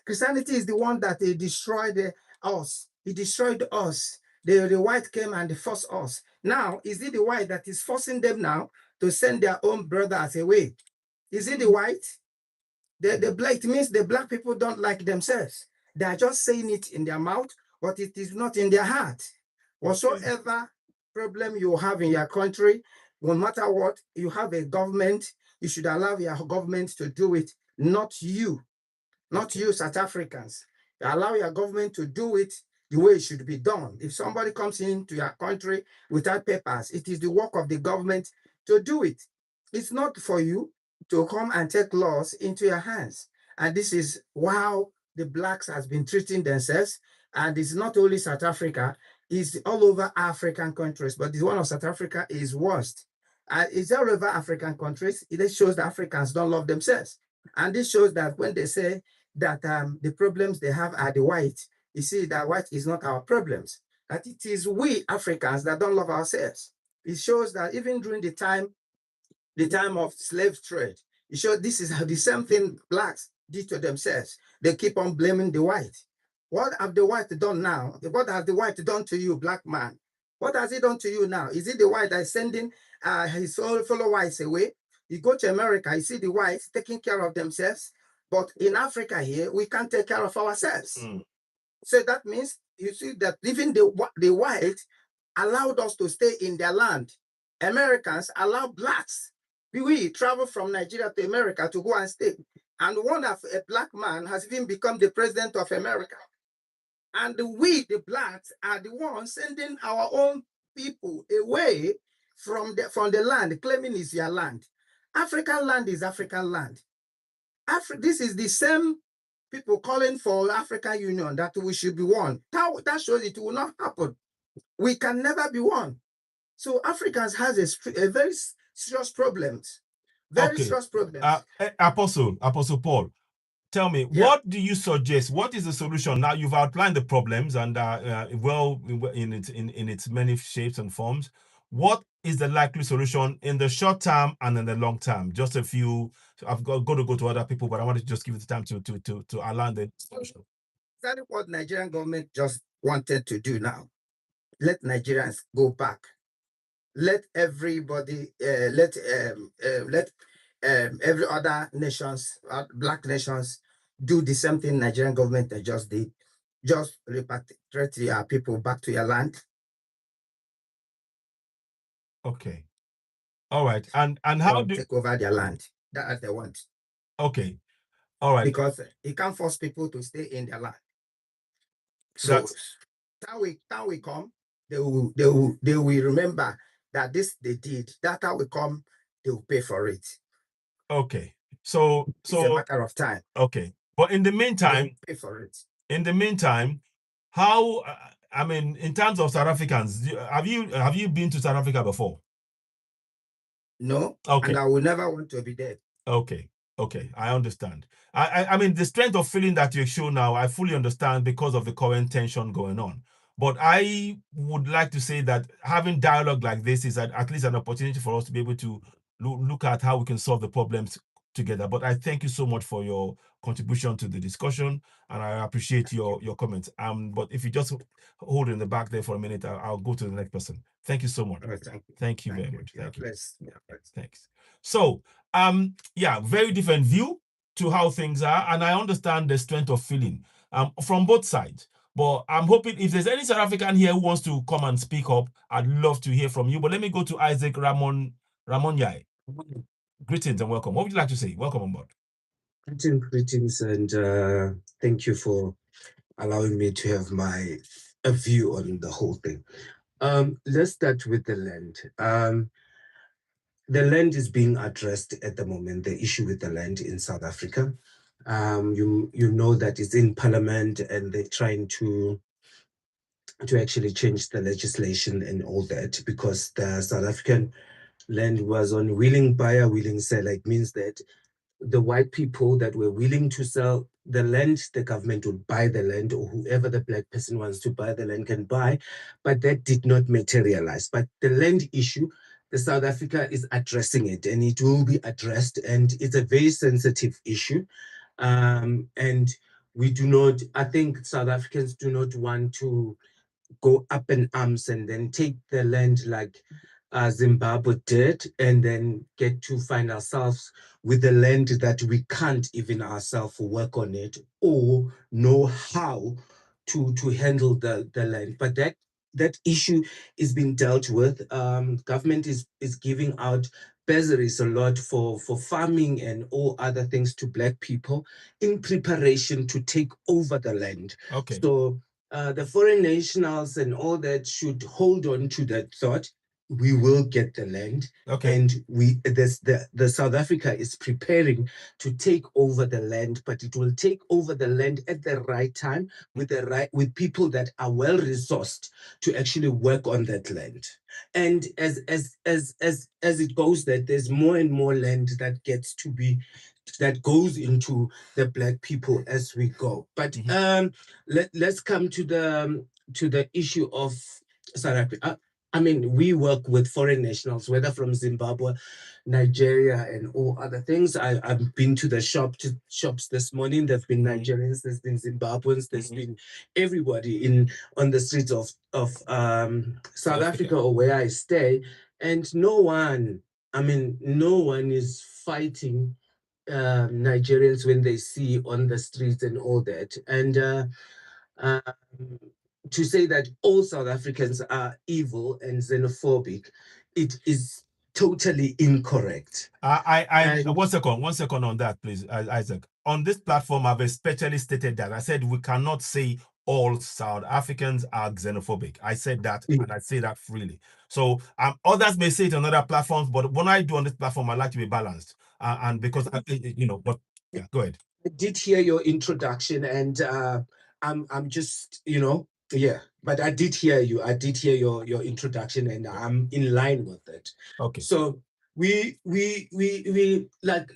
Christianity is the one that destroyed us. It destroyed us. The white came and they forced us. Now, is it the white that is forcing them now to send their own brothers away? Is it the white? The black, it means the black people don't like themselves. They are just saying it in their mouth, but it is not in their heart. Whatsoever problem you have in your country, no matter what, you have a government, you should allow your government to do it, not you, South Africans. Allow your government to do it the way it should be done. If somebody comes into your country without papers, it is the work of the government to do it. It's not for you to come and take laws into your hands. And this is how the blacks has been treating themselves. And it's not only South Africa, it's all over African countries, but the one of South Africa is worst. It's all over African countries. It shows that Africans don't love themselves. And this shows that when they say that the problems they have are the white, you see that white is not our problems, that it is we Africans that don't love ourselves. It shows that even during the time of slave trade, it shows this is the same thing blacks did to themselves. They keep on blaming the white. What have the white done now? What has the white done to you, black man? What has he done to you now? Is it the white that is sending his fellow whites away? You go to America, you see the whites taking care of themselves. But in Africa here, we can't take care of ourselves. So that means you see that even the white allowed us to stay in their land. Americans allow blacks We travel from Nigeria to America to go and stay. And one of a black man has even become the president of America. And we, the blacks, are the ones sending our own people away from the land, claiming it's your land. African land is African land. This is the same people calling for African Union that we should be one. That shows it will not happen. We can never be one. So Africans has a very serious problems. Very serious problems. Apostle Paul, tell me, what do you suggest? What is the solution? Now you've outlined the problems and well in its many shapes and forms. What is the likely solution in the short term and in the long term? Just a few. I've got to go to other people, but I want to just give you the time to outline the solution. Exactly what Nigerian government just wanted to do now. Let Nigerians go back. Let everybody, let every other nations, black nations, do the same thing Nigerian government just did. Just repatriate your people back to your land. Okay. All right. And how do take over their land? That's they want. Okay. All right. Because you can't force people to stay in their land. So time we come, they will remember that this they did. That time we come, they will pay for it. Okay. So it's a matter of time. Okay. But in the meantime, pay for it. In the meantime, how I mean, in terms of South Africans, have you been to South Africa before? No. Okay. And I will never want to be there. Okay. Okay, I understand. I mean, the strength of feeling that you show now, I fully understand because of the current tension going on. But I would like to say that having dialogue like this is at least an opportunity for us to be able to look at how we can solve the problems together. But I thank you so much for your contribution to the discussion, and I appreciate your comments. But if you just hold in the back there for a minute, I'll go to the next person. Thank you so much. Thank you very much. Thank you. Thanks. So, yeah, very different view to how things are, and I understand the strength of feeling from both sides. But I'm hoping if there's any South African here who wants to come and speak up, I'd love to hear from you. But let me go to Isaac Ramonyai. Greetings and welcome. What would you like to say? Welcome on board. Greetings, and thank you for allowing me to have a view on the whole thing. Let's start with the land. The land is being addressed at the moment, the issue with the land in South Africa. You know that it's in Parliament and they're trying to actually change the legislation and all that, because the South African land was on willing buyer, willing seller. It means that the white people that were willing to sell the land, the government would buy the land, or whoever the black person wants to buy the land can buy, but that did not materialize. But the land issue, the South Africa is addressing it, and it will be addressed, and it's a very sensitive issue. And we do not, I think South Africans do not want to go up in arms and then take the land like Zimbabwe did, and then get to find ourselves with the land that we can't even ourselves work on it or know how to handle the land. But that issue is being dealt with. Government is giving out bursaries a lot for farming and all other things to black people in preparation to take over the land. Okay. So the foreign nationals and all that should hold on to that thought. We will get the land. Okay. And the South Africa is preparing to take over the land, but it will take over the land at the right time with people that are well resourced to actually work on that land. And as it goes, that there's more and more land that goes into the black people as we go. But let's come to the issue of South Africa. I mean, we work with foreign nationals, whether from Zimbabwe, Nigeria, and all other things. I've been to the shops this morning. There've been Nigerians, there's been Zimbabweans, there's been everybody on the streets of South Africa or where I stay, and no one is fighting Nigerians when they see on the streets and all that. And to say that all South Africans are evil and xenophobic, it is totally incorrect. One second on that, please, Isaac. On this platform, I've especially stated that I said we cannot say all South Africans are xenophobic. I said that, and I say that freely. So others may say it on other platforms, but when I do on this platform, I like to be balanced. And because but yeah, go ahead. I did hear your introduction, and I'm just, but I did hear you. I did hear your introduction, and I'm in line with it. Okay. So we like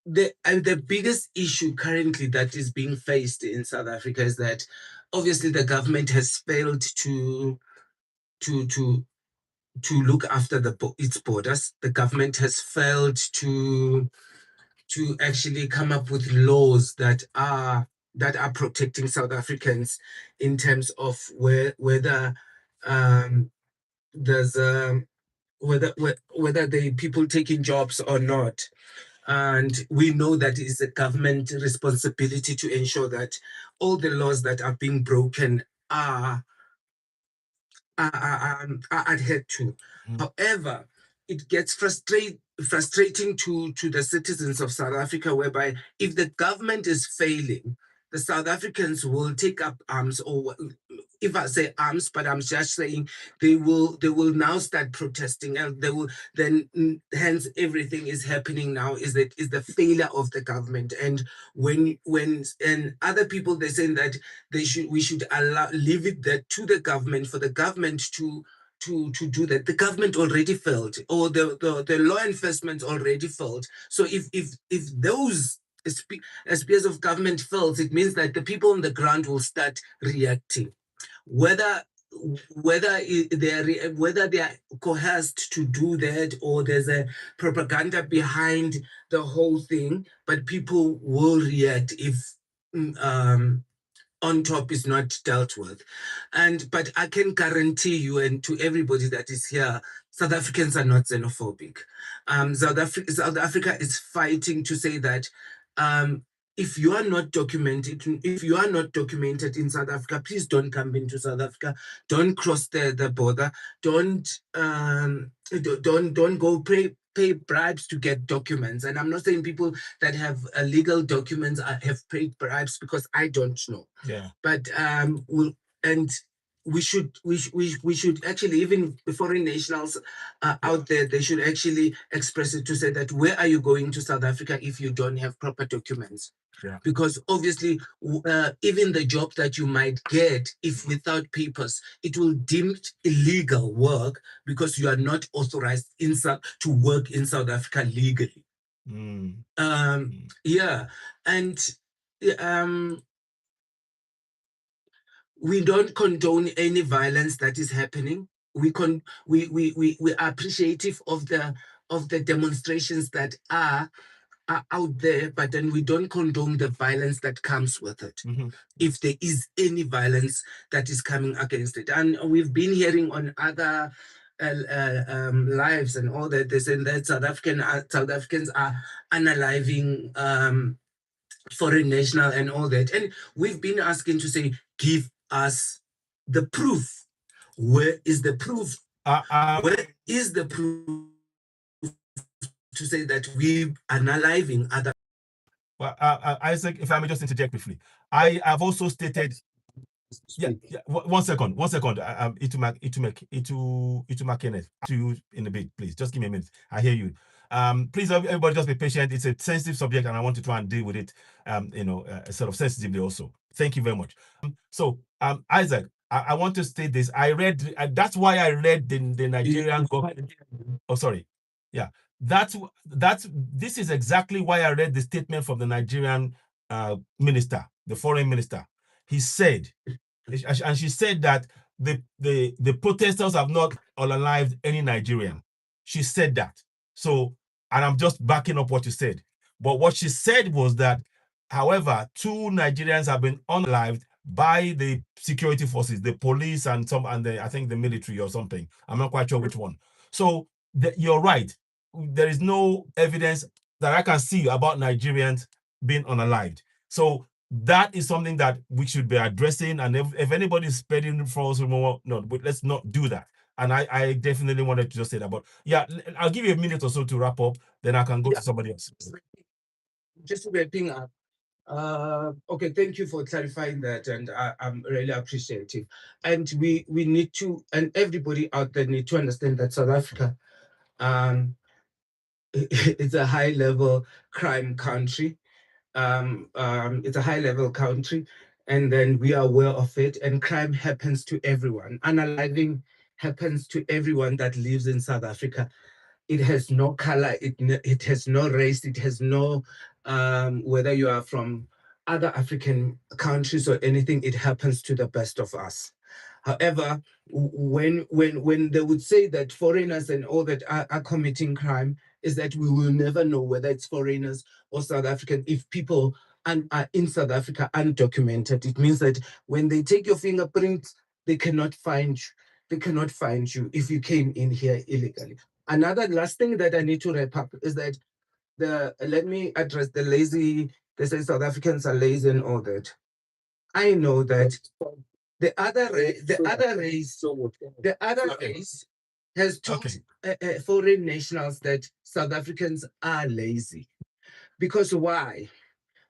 the biggest issue currently that is being faced in South Africa is that obviously the government has failed to look after its borders. The government has failed to actually come up with laws that are protecting South Africans in terms of whether there's whether the people taking jobs or not. And we know that it's a government responsibility to ensure that all the laws that are being broken are adhered to. However, it gets frustrating to the citizens of South Africa, whereby if the government is failing, the South Africans will take up arms, or if I say arms, but I'm just saying they will now start protesting, and they will then hence everything is happening now is the failure of the government. And when and other people, they're saying that we should leave it that to the government, for the government to do that. The government already failed, or the law enforcement already failed. So if those spears of government fails, it means that the people on the ground will start reacting, whether they are coerced to do that, or there's a propaganda behind the whole thing. But people will react if on top is not dealt with. But I can guarantee you, and to everybody that is here, South Africans are not xenophobic. South Africa is fighting to say that if you are not documented in South Africa, please don't come into South Africa. Don't cross the border. Don't go pay bribes to get documents. And I'm not saying people that have legal documents have paid bribes, because I don't know. Yeah. But we should actually, even foreign nationals out there, they should actually express it to say that where are you going to South Africa if you don't have proper documents? Yeah. Because obviously, even the job that you might get, if without papers, it will deem illegal work, because you are not authorized to work in South Africa legally. Yeah, and we don't condone any violence that is happening. We are appreciative of the demonstrations that are out there, but then we don't condone the violence that comes with it. If there is any violence that is coming against it. And we've been hearing on other lives and all that, they say that South Africans are unaliving foreign national and all that. And we've been asking to say, give us the proof. Where is the proof? Where is the proof to say that we are unaliving other? Well, Isaac, if I may just interject briefly, I have also stated. Yeah. One second. Ituma Kenneth, to you in a bit, please. Just give me a minute. I hear you. Please, everybody, just be patient. It's a sensitive subject, and I want to try and deal with it, sort of sensitively also. Thank you very much. So, Isaac, I want to state this. I read. That's why I read the Nigerian government. Oh, sorry. Yeah. This is exactly why I read the statement from the Nigerian minister, the foreign minister. He said, and she said that the protesters have not unalived any Nigerian. She said that. So, and I'm just backing up what you said. But what she said was that, however, 2 Nigerians have been unalived by the security forces, the police and I think the military or something. I'm not quite sure which one. So you're right. There is no evidence that I can see about Nigerians being unalived. So that is something that we should be addressing. And if anybody is spreading false rumor, no, but let's not do that. And I definitely wanted to just say that. But yeah, I'll give you a minute or so to wrap up, then I can go to somebody else. Just wrapping up. Okay, thank you for clarifying that, and I'm really appreciative. And we need to, and everybody out there need to understand that South Africa, it's a high-level crime country. It's a high-level country, and then we are aware of it. And crime happens to everyone. Unaliving happens to everyone that lives in South Africa. It has no color, it has no race, it has no whether you are from other African countries or anything, it happens to the best of us. However, when they would say that foreigners and all that are committing crime, is that we will never know whether it's foreigners or South African if people are in South Africa undocumented. It means that when they take your fingerprints, they cannot find you. They cannot find you if you came in here illegally. Another last thing that I need to wrap up is that let me address the lazy. They say South Africans are lazy and all that. I know that the other race has told foreign nationals that South Africans are lazy. Because why?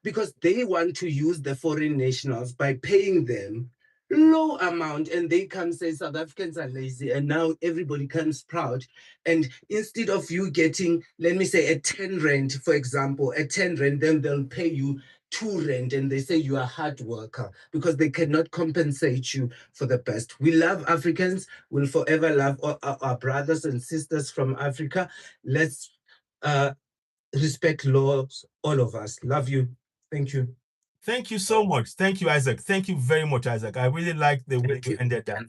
Because they want to use the foreign nationals by paying them low amount, and they come say South Africans are lazy, and now everybody comes proud. And instead of you getting, let me say, a 10 rand, for example, a 10 rand, then they'll pay you 2 rand, and they say you are a hard worker because they cannot compensate you for the best. We love Africans. We'll forever love our brothers and sisters from Africa. Let's respect laws, all of us. Love you. Thank you. Thank you so much. Thank you, Isaac. Thank you very much, Isaac. I really like the way you ended that.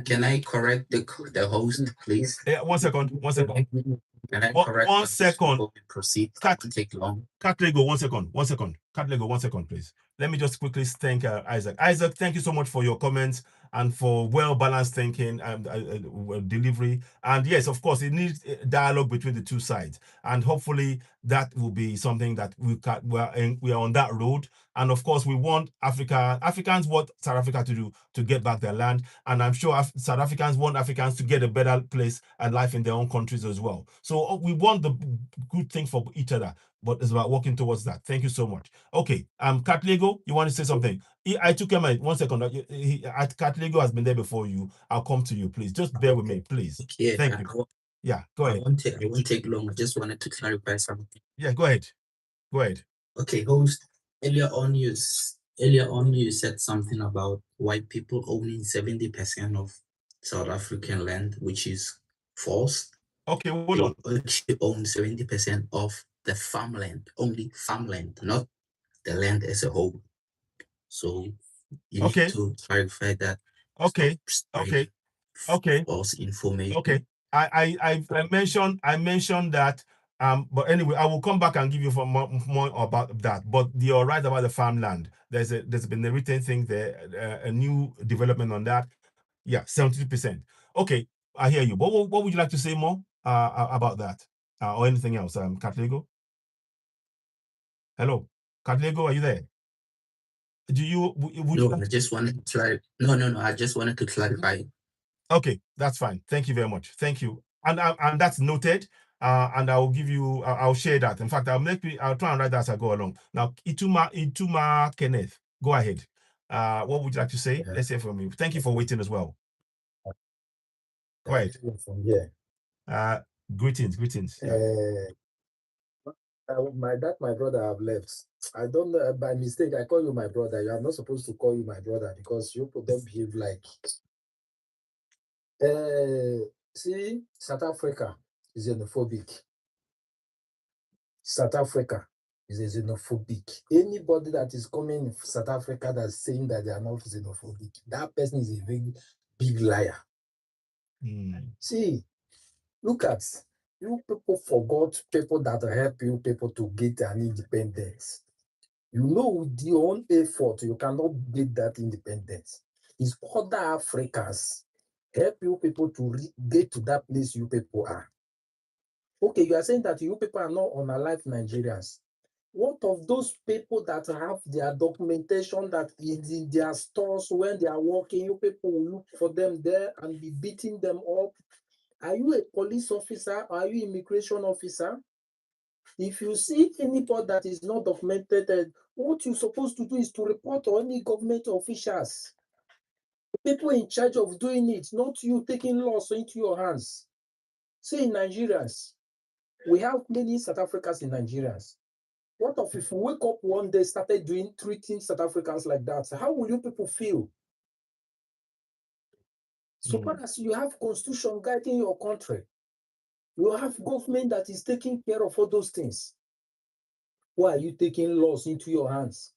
Can I correct the host, please? Yeah, one second. Can I correct one second. before we proceed? It won't take long. Cat Lego, 1 second. Cat Lego, 1 second, please. Let me just quickly thank Isaac. Isaac, thank you so much for your comments and for well-balanced thinking and delivery. And yes, of course, it needs dialogue between the two sides. And hopefully that will be something that we are on that road. And of course, we want Africans want South Africa to do to get back their land. And I'm sure South Africans want Africans to get a better place and life in their own countries as well. So we want the good thing for each other, but it's about working towards that. Thank you so much. Okay, Cat Lego, you want to say something? I took him 1 second. Cat Lego has been there before you. I'll come to you, please. Just bear with me, please. Okay, Thank you. Yeah, go ahead. It won't take long. I just wanted to clarify something. Yeah, go ahead. Okay, host. Earlier on, you said something about white people owning 70% of South African land, which is false. Okay, hold on. They actually own 70% of the farmland, only farmland, not the land as a whole. So you need to clarify that. Okay. False information. Okay. I mentioned that. But anyway, I will come back and give you more about that. But you're right about the farmland. There's been a written thing there, a new development on that. Yeah, 70%. Okay, I hear you. But what would you like to say more about that or anything else, Katlego? Hello, Katlego, are you there? I just wanted to No, I just wanted to clarify. Okay, that's fine. Thank you very much. Thank you. And that's noted. And I will give you. I'll share that. In fact, I'll try and write that as I go along. Now, Ituma Kenneth, go ahead. What would you like to say? Let's hear from you. Thank you for waiting as well. Go ahead. Greetings. My brother have left. I don't know, by mistake I call you my brother. You are not supposed to call you my brother because you don't behave like. See, South Africa is xenophobic. South Africa is a xenophobic. Anybody that is coming in South Africa that's saying that they are not xenophobic, that person is a very big liar. See, look at you people forgot people that help you people to get an independence. You know, with your own effort, you cannot get that independence. It's other Africans help you people to get to that place you people are. Okay, you are saying that you people are not unalived Nigerians. What of those people that have their documentation that is in their stores when they are working? You people will look for them there and be beating them up. Are you a police officer? Are you immigration officer? If you see anybody that is not documented, what you're supposed to do is to report to any government officials, people in charge of doing it, not you taking laws into your hands. Say in Nigerians, we have many South Africans in Nigerians. What if you wake up one day, started treating South Africans like that? How will you people feel? So far as you have constitution guiding your country, you have government that is taking care of all those things. Why are you taking laws into your hands?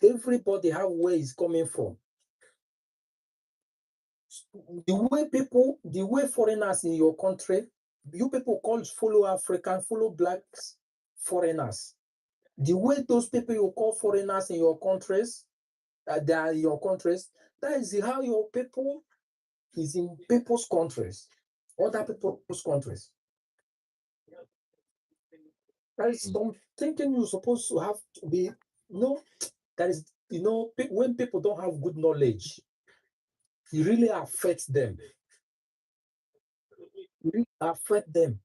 Everybody have where it's coming from. The way foreigners in your country, you people follow African, follow blacks, foreigners. The way those people you call foreigners in your countries, they are in your countries, that is how your people is in people's countries, other people's countries. That is some thinking you're supposed to have to be, that is, when people don't have good knowledge, it really affects them. It really affects them.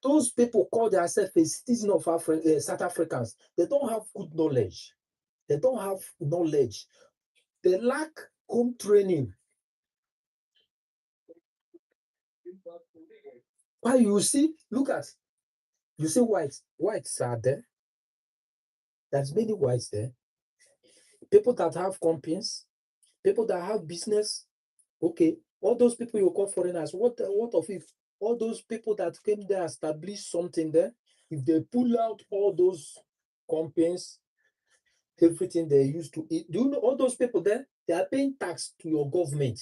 Those people call themselves a citizen of South Africans. They don't have good knowledge. They don't have knowledge. They lack home training. Why you see, you see whites are there. There's many whites there. People that have companies, people that have business. Okay, all those people you call foreigners, what of if all those people that came there established something there, if they pull out all those companies, everything they used to eat, do you know all those people there, they are paying tax to your government.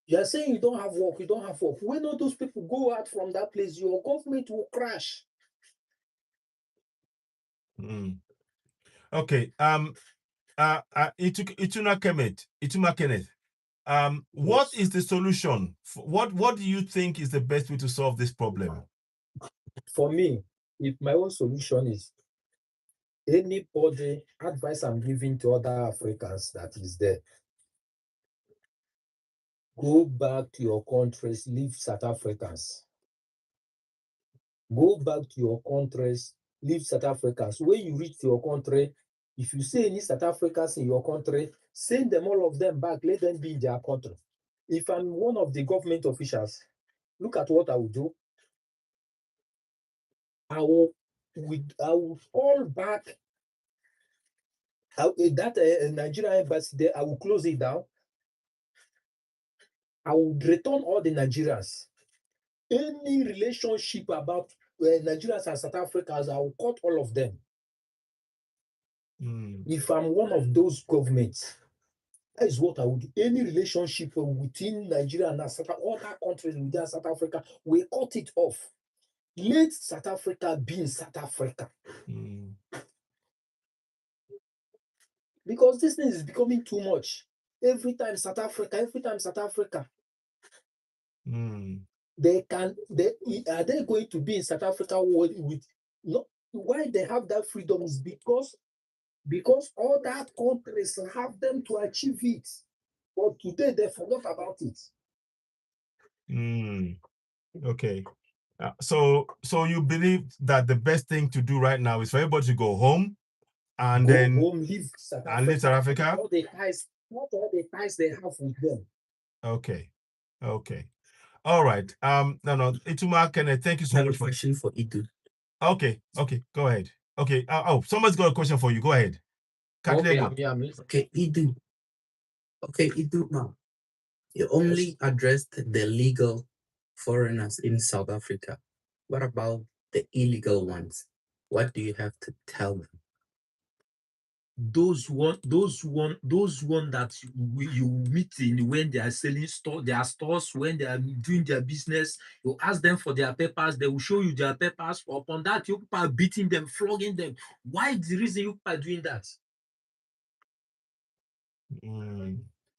You are saying you don't have work. When all those people go out from that place, your government will crash. Okay. Ituna Kenneth. What Yes. is the solution? What do you think is the best way to solve this problem? For me, if my own solution is anybody advice I'm giving to other Africans that is there, go back to your countries, leave South Africans. Go back to your countries, leave South Africans. When you reach your country, if you see any South Africans in your country, send them, all of them back, let them be in their country. If I'm one of the government officials, look at what I will do. I will call back that Nigerian embassy there. I will close it down. I will return all the Nigerians. Any relationship about Nigerians and South Africans, I will cut all of them. If I'm one of those governments, that is what I would do. Any relationship within Nigeria and other countries within South Africa, we cut it off. Let South Africa be in South Africa. Because this thing is becoming too much. Every time South Africa. Are they going to be in South Africa with no? Why they have that freedom is because other countries have them to achieve it. But today they forgot about it. Okay. So you believe that the best thing to do right now is for everybody to go home and leave South Africa. All the ties they have with them. Okay. All right. No, Ituma Kenneth, thank you so much for question for Idu. Okay, go ahead. Okay. Somebody's got a question for you. Go ahead. Okay, Idu. Okay, Idu, now. You only addressed the legal foreigners in South Africa. What about the illegal ones? What do you have to tell them? Those one that you meet in when they are selling their stores, when they are doing their business, you ask them for their papers, they will show you their papers. Upon that, you are beating them, flogging them. Why is the reason you are doing that?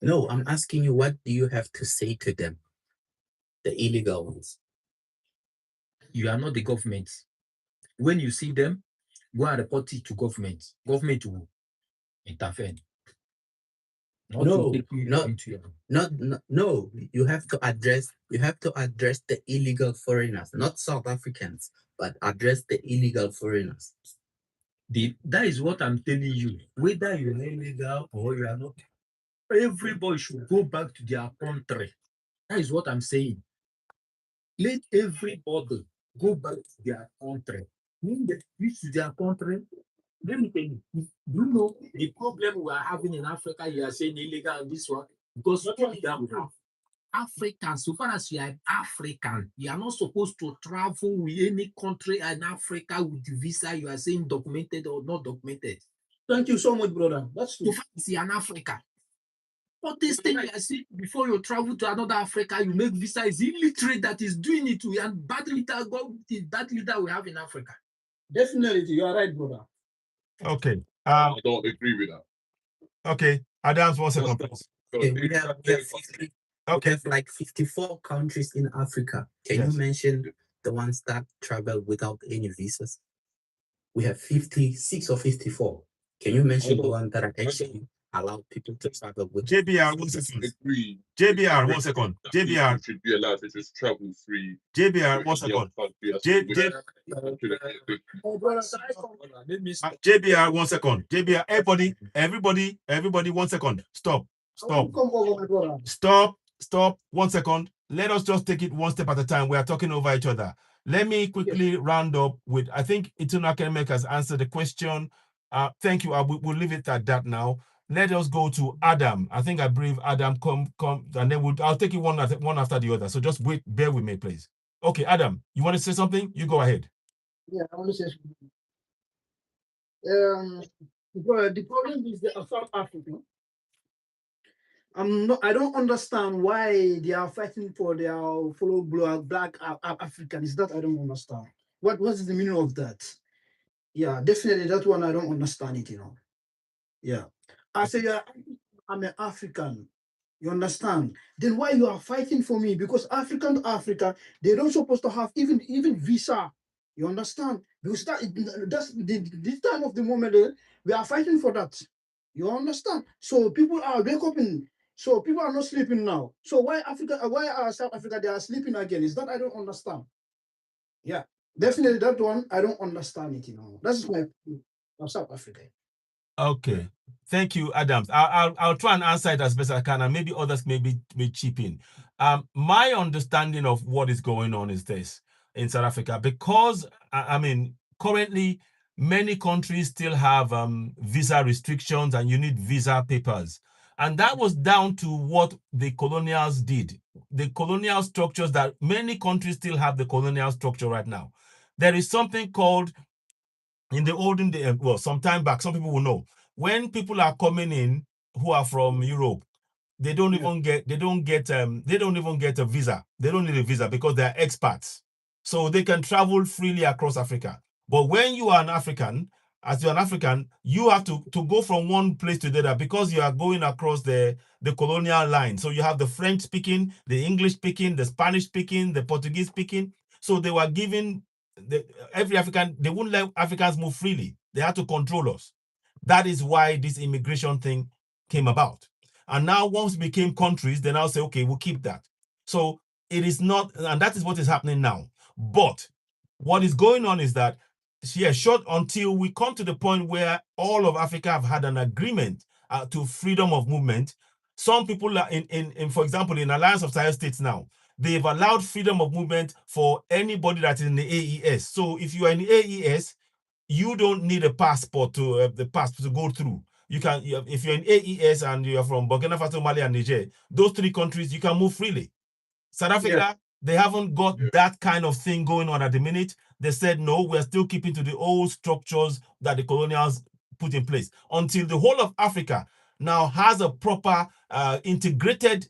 No, I'm asking you, what do you have to say to them? The illegal ones. You are not the government. When you see them, go and report it to government. Government will intervene. No. You have to address the illegal foreigners, not South Africans, but address the illegal foreigners. That is what I'm telling you. Whether you're illegal or you are not, everybody should go back to their country. That is what I'm saying. Let everybody go back to their country. When they reach to their country, let me tell you, you know the problem we are having in Africa, you are saying illegal and this one, because we have Africans, so far as you are African, you are not supposed to travel with any country in Africa with the visa you are saying documented or not documented. Thank you so much, brother. That's So far as you are in Africa. But this thing you are saying, before you travel to another Africa, you make visa is illiterate that is doing it to, and bad leader we have in Africa. Definitely, you are right, brother. Okay. I don't agree with that. Okay. Adams, 1 second, please. Okay, we have like 54 countries in Africa. Can you mention the ones that travel without any visas? We have 56 or 54. Can you mention the ones that are actually allow people to travel with? JBR, 1 second. Agree. JBR, 1 second. JBR should be allowed to just travel free. JBR, 1 second. JBR, 1 second. JBR, everybody, 1 second. Stop. 1 second. Let us just take it one step at a time. We are talking over each other. Let me quickly round up with, I think Ituna Kemek has answered the question. Thank you. We'll leave it at that now. Let us go to Adam. I think I believe Adam come, and then I'll take it one after the other. So just wait, bear with me, please. Okay, Adam, you want to say something? You go ahead. Yeah, I want to say something. The problem is that South Africa. I don't understand why they are fighting for their fellow black Africans. That I don't understand. What is the meaning of that? Yeah, definitely that one I don't understand it, Yeah. I say, yeah, I'm an African. You understand? Then why you are fighting for me? Because African to Africa, they don't supposed to have even visa. You understand? Because that's this time of the moment we are fighting for that. You understand? So people are wake up so people are not sleeping now. So why South Africa they are sleeping again? Is that I don't understand? Yeah, definitely that one I don't understand it. That's my South Africa. Okay, thank you, Adams. I'll try and answer it as best I can, and maybe others may chip in. My understanding of what is going on is this in South Africa, because I mean currently many countries still have visa restrictions, and you need visa papers. And that was down to what the colonials did. The colonial structures that many countries still have the colonial structure right now. There is something called, in the olden day, well, some time back, some people will know, when people are coming in who are from Europe, they don't even get a visa. They don't need a visa because they're expats. So they can travel freely across Africa. But when you are an African, you have to go from one place to the other because you are going across the colonial line. So you have the French speaking, the English speaking, the Spanish speaking, the Portuguese speaking. So they were given every African, they wouldn't let Africans move freely. They had to control us. That is why this immigration thing came about. And now once we became countries, they now say, okay, we'll keep that. So it is not, and that is what is happening now. But what is going on is that, short until we come to the point where all of Africa have had an agreement to freedom of movement. Some people are for example, in Alliance of Sahel States now, they've allowed freedom of movement for anybody that is in the AES. So if you are in the AES, you don't need a passport to go through. You can, if you're in AES and you're from Burkina Faso, Mali, and Niger, those three countries, you can move freely. South Africa, they haven't got that kind of thing going on at the minute. They said, no, we're still keeping to the old structures that the colonials put in place until the whole of Africa now has a proper integrated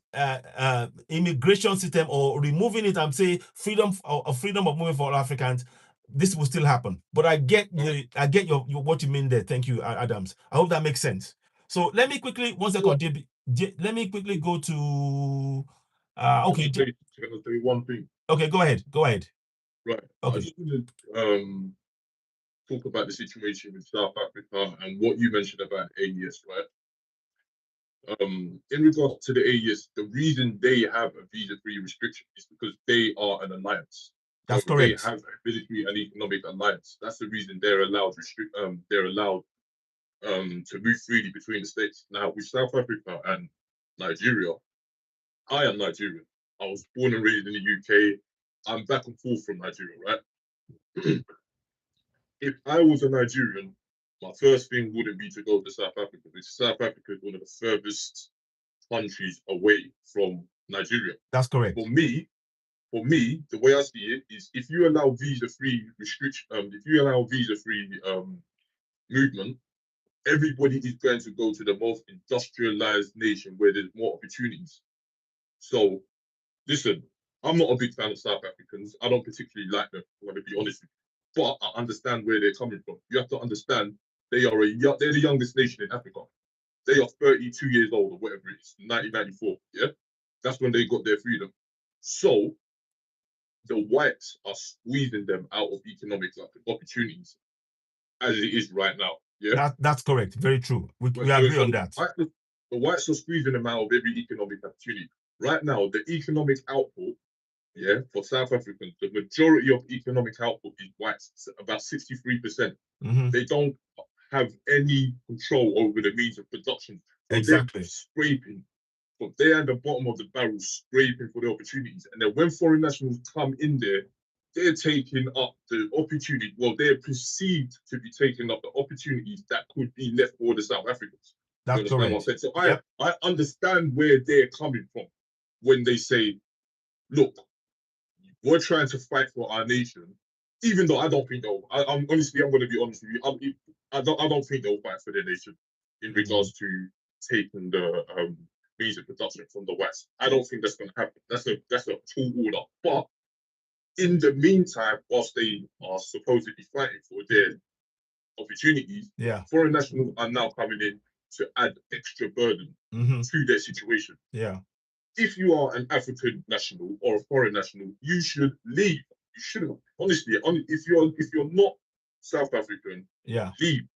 immigration system, or removing it and say freedom of movement for all Africans. This will still happen. But I get what you mean there. Thank you, Adams. I hope that makes sense. So let me quickly, 1 second, let me quickly go to okay. Can I say one thing? Okay, go ahead. Right. Okay. I just want to talk about the situation with South Africa and what you mentioned about AES, right? In regards to the AES, the reason they have a visa-free restriction is because they are an alliance. That's so correct. They have a military and economic alliance. That's the reason they're allowed to move freely between the states. Now, with South Africa and Nigeria, I am Nigerian. I was born and raised in the UK. I'm back and forth from Nigeria, right? If I was a Nigerian, my first thing wouldn't be to go to South Africa because South Africa is one of the furthest countries away from Nigeria. That's correct. For me, the way I see it is if you allow visa-free restriction, if you allow visa-free movement, everybody is going to go to the most industrialized nation where there's more opportunities. So, listen, I'm not a big fan of South Africans. I don't particularly like them, I'm going to be honest with you. But I understand where they're coming from. You have to understand they're the youngest nation in Africa. They are 32 years old or whatever it is, 1994. Yeah, that's when they got their freedom. So the whites are squeezing them out of economic opportunities as it is right now. Yeah, that's correct. Very true. We agree on that. The whites are squeezing them out of every economic opportunity. Right now, the economic output, yeah, for South Africans, the majority of economic output is whites, about 63%. They don't have any control over the means of production. So exactly. They're scraping. But they're at the bottom of the barrel scraping for the opportunities. And then when foreign nationals come in there, they're taking up the opportunity. Well, they're perceived to be taking up the opportunities that could be left for the South Africans. That's you understand correct. what I'm saying? So I understand where they're coming from when they say, look, we're trying to fight for our nation, even though I don't think they'll. I'm going to be honest with you. I don't think they'll fight for their nation in regards to taking the means of production from the West. I don't think that's going to happen. That's a tall order. But in the meantime, whilst they are supposedly fighting for their opportunities, foreign nationals are now coming in to add extra burden to their situation. Yeah. If you are an African national or a foreign national, you should leave. You shouldn't. Honestly, if you're not South African, leave.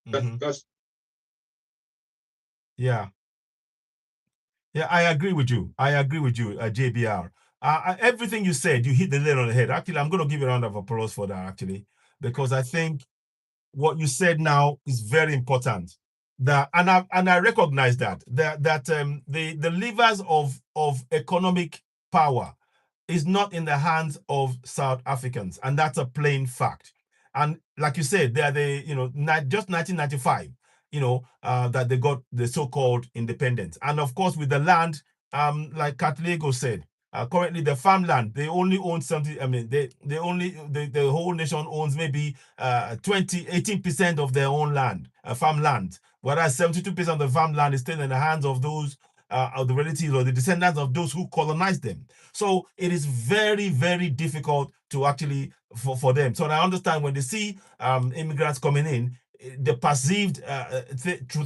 That's yeah. I agree with you. JBR. Everything you said, you hit the nail on the head. Actually, I'm going to give you a round of applause for that, actually, because I think what you said now is very important. And I recognize that the levers of economic power is not in the hands of South Africans, and that's a plain fact. And like you said, they are just 1995, that they got the so-called independence. And of course, with the land, like Katlego said, currently the farmland, they only own something. I mean, the whole nation owns maybe 18% of their own land, farmland, whereas 72% of the farmland is still in the hands of those of the relatives or the descendants of those who colonized them. So it is very, very difficult to actually for them. So I understand when they see immigrants coming in, the perceived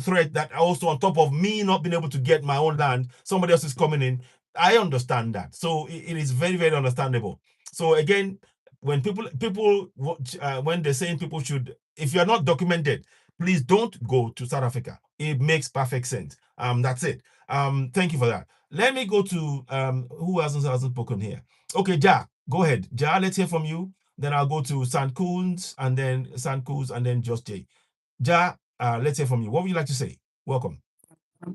threat that also on top of me not being able to get my own land, somebody else is coming in. I understand that. So it is very, very understandable. So again, when people when they're saying people should, if you're not documented, please don't go to South Africa. It makes perfect sense. That's it. Thank you for that. Let me go to who hasn't spoken here. Okay, Ja, go ahead. Ja, let's hear from you. Then I'll go to Sankoons and then Just Jay. Ja, let's hear from you. What would you like to say? Welcome.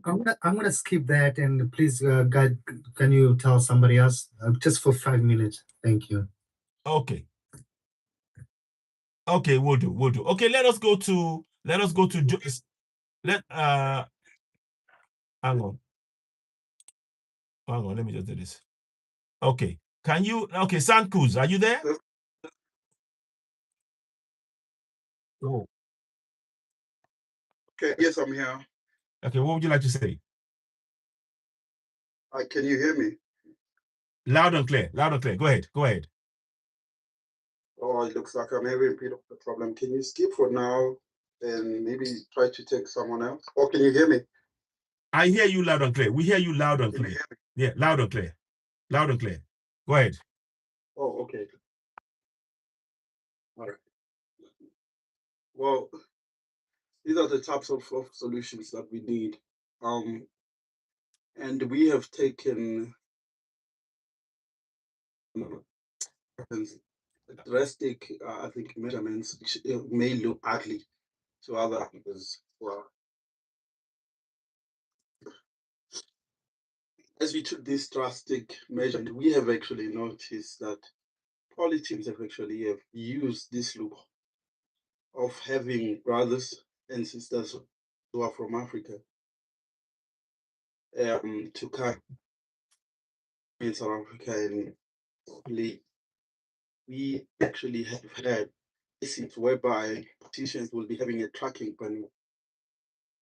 I'm gonna skip that, and please, guys, can you tell somebody else just for 5 minutes? Thank you. Okay. Okay, we'll do. Okay, let us go to hang on. Let me just do this. Okay. Sankoos, are you there? Oh. Okay, yes, I'm here. Okay, what would you like to say? Can you hear me? Loud and clear. Go ahead. Oh, it looks like I'm having a bit of a problem. Can you skip for now and maybe try to take someone else? Or can you hear me? I hear you loud and clear. We hear you loud and clear. Yeah, loud and clear. Go ahead. Oh, okay. All right. Well, these are the types of solutions that we need. And we have taken drastic, I think, measurements which may look ugly to other as well. As we took this drastic measurement, we have actually noticed that politicians have used this loop of having brothers and sisters who are from Africa to come in South Africa and play. We actually have had cases whereby politicians will be having a tracking panel.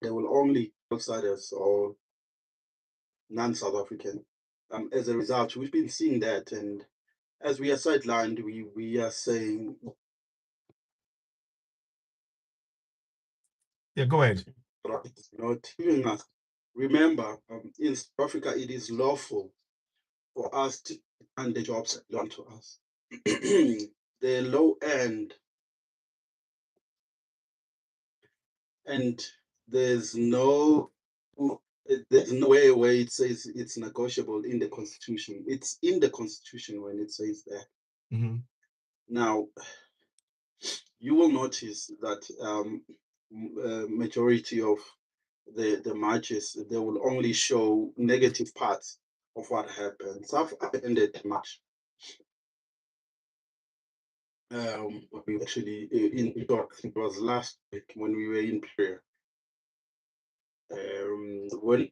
They will only outsiders or non-South African. As a result, we've been seeing that, and as we are sidelined, we are saying, yeah, go ahead. right, not even us. Remember, in South Africa, it is lawful for us to and the jobs that belong to us. The low end, and there's no way where it says it's negotiable in the Constitution. It's in the Constitution when it says that. Mm-hmm. Now, you will notice that majority of the marches, they will only show negative parts of what happened. I've attended much. We actually in York, it was last week when we were in prayer. When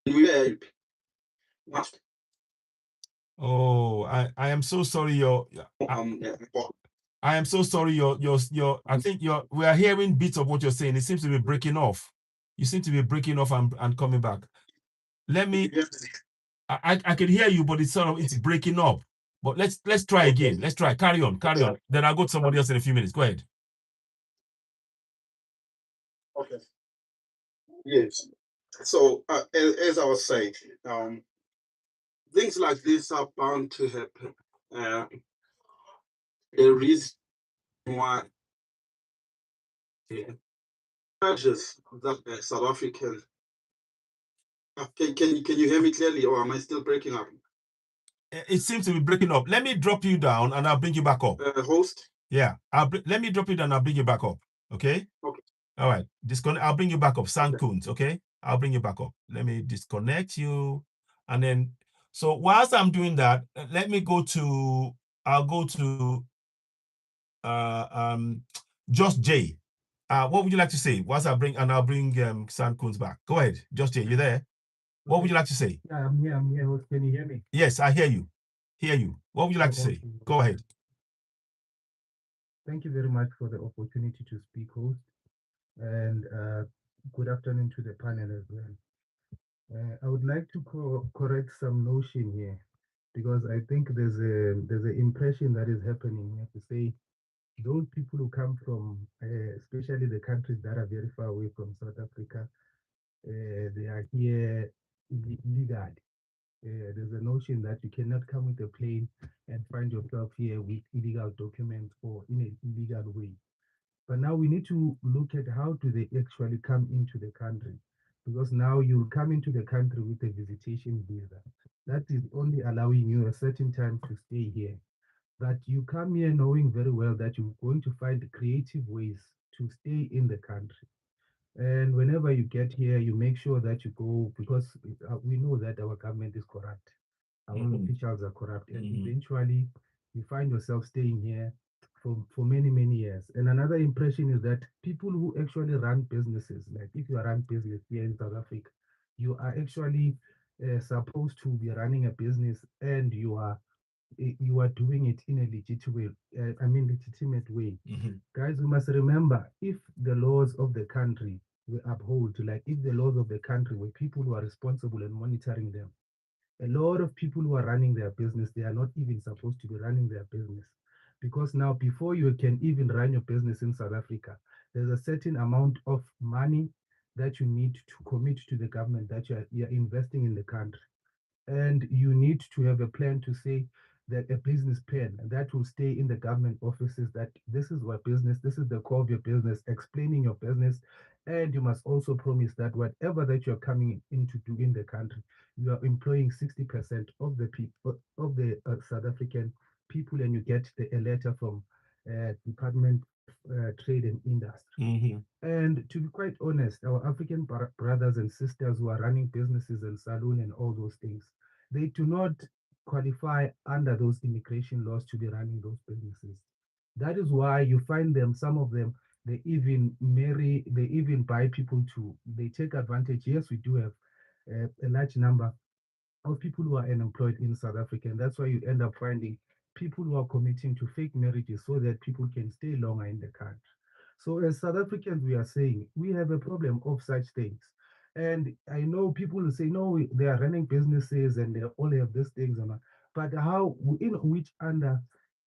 we were Oh, I am so sorry. I am so sorry. Your. I think we are hearing bits of what you're saying. It seems to be breaking off. You seem to be breaking off and coming back. Let me. I can hear you, but it's breaking up. But let's try again. Let's try. Carry on. Then I'll go to somebody else in a few minutes. Go ahead. Okay. Yes. So as I was saying, things like this are bound to happen. The reason why charges that South African. Can you hear me clearly, or am I still breaking up? It seems to be breaking up. Let me drop you down and I'll bring you back up. Host. Yeah, let me drop you down and I'll bring you back up. Okay. Okay. All right. I'll bring you back up. Sankuns. Okay. I'll bring you back up. Let me disconnect you, and then. So whilst I'm doing that, let me go to. I'll go to. Just J. What would you like to say? Whilst I'll bring Sankuns back. Go ahead, Just J. You there? What would you like to say? Yeah, I'm here. Can you hear me? Yes, I hear you. What would you like to say? Go ahead. Thank you very much for the opportunity to speak, host, and good afternoon to the panel as well. I would like to correct some notion here, because I think there's an impression that is happening here to say those people who come from, especially the countries that are very far away from South Africa, they are here illegally. There's a notion that you cannot come with a plane and find yourself here with illegal documents or in an illegal way. But now we need to look at how do they actually come into the country, because now you'll come into the country with a visitation visa. That is only allowing you a certain time to stay here. But you come here knowing very well that you're going to find creative ways to stay in the country. And whenever you get here, you make sure that you go, because we know that our government is corrupt. Our officials are corrupt. And eventually you find yourself staying here for many, many years. And another impression is that people who actually run businesses, like if you run business here in South Africa, you are actually supposed to be running a business, and you are doing it in a legitimate way. Guys, we must remember, if the laws of the country were upheld, like if the laws of the country were people who are responsible and monitoring them, a lot of people who are running their business, they are not even supposed to be running their business. Because now, before you can even run your business in South Africa, there's a certain amount of money that you need to commit to the government that you're investing in the country. And you need to have a plan to say that a business plan that will stay in the government offices, that this is what business, this is the core of your business, explaining your business. And you must also promise that whatever that you're coming in to do in the country, you are employing 60% of the people of the South African people, and you get a letter from Department of Trade and Industry. Mm-hmm. And to be quite honest, our African brothers and sisters who are running businesses and saloon and all those things, they do not qualify under those immigration laws to be running those businesses. That is why you find them, some of them, they even marry, they even buy people to, they take advantage. Yes, we do have a large number of people who are unemployed in South Africa. And that's why you end up finding people who are committing to fake marriages so that people can stay longer in the country. So, as South Africans, we are saying we have a problem of such things. And I know people will say, no, they are running businesses and they all have these things. But how, in which under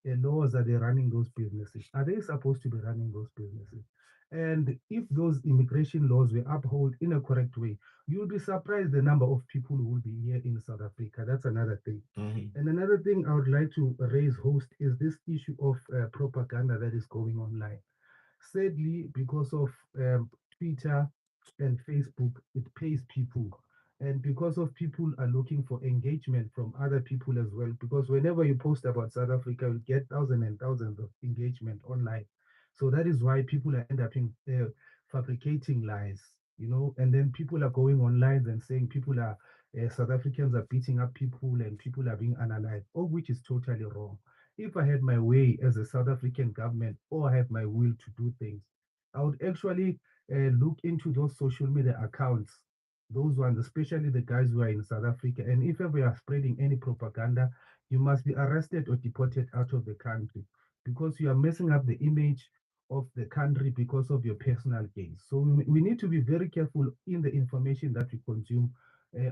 laws are they running those businesses? Are they supposed to be running those businesses? And if those immigration laws were upheld in a correct way, you'll be surprised the number of people who will be here in South Africa. That's another thing. Mm-hmm. And another thing I would like to raise, host, is this issue of propaganda that is going online. Sadly, because of Twitter and Facebook, it pays people. And because of people are looking for engagement from other people as well, because whenever you post about South Africa, you get thousands and thousands of engagement online. So that is why people are end up in, fabricating lies, and then people are going online and saying people are, South Africans are beating up people and people are being analyzed, all which is totally wrong. If I had my way as a South African government, or I have my will to do things, I would actually look into those social media accounts, those ones, especially the guys who are in South Africa. And if ever you are spreading any propaganda, you must be arrested or deported out of the country, because you are messing up the image of the country because of your personal gains. So we need to be very careful in the information that we consume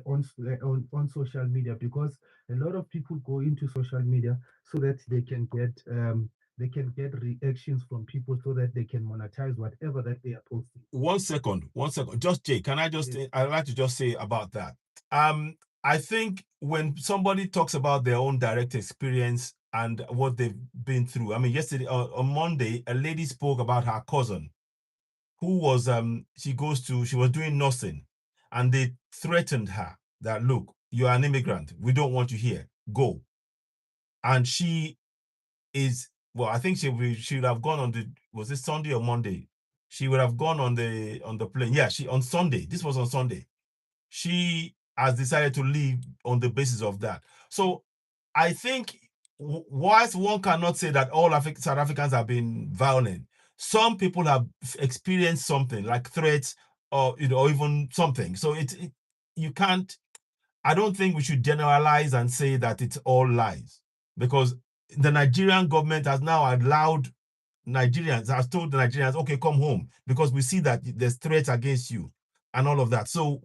on social media, because a lot of people go into social media so that they can get reactions from people so that they can monetize whatever that they are posting. 1 second, 1 second. Just Jay, can I just? Yes. I'd like to just say about that. I think when somebody talks about their own direct experience and what they've been through. I mean, yesterday on Monday, a lady spoke about her cousin who was she was doing nursing, and they threatened her that, look, you are an immigrant, we don't want you here, go. And she is, well, I think she would have gone on the, was it Sunday or Monday? She would have gone on the plane. Yeah, she on Sunday. This was on Sunday. She has decided to leave on the basis of that. So I think whilst one cannot say that all South Africans have been violent, some people have experienced something like threats, or or even something. So you can't. I don't think we should generalize and say that it's all lies, because the Nigerian government has now allowed Nigerians, has told the Nigerians, okay, come home, because we see that there's threats against you and all of that. So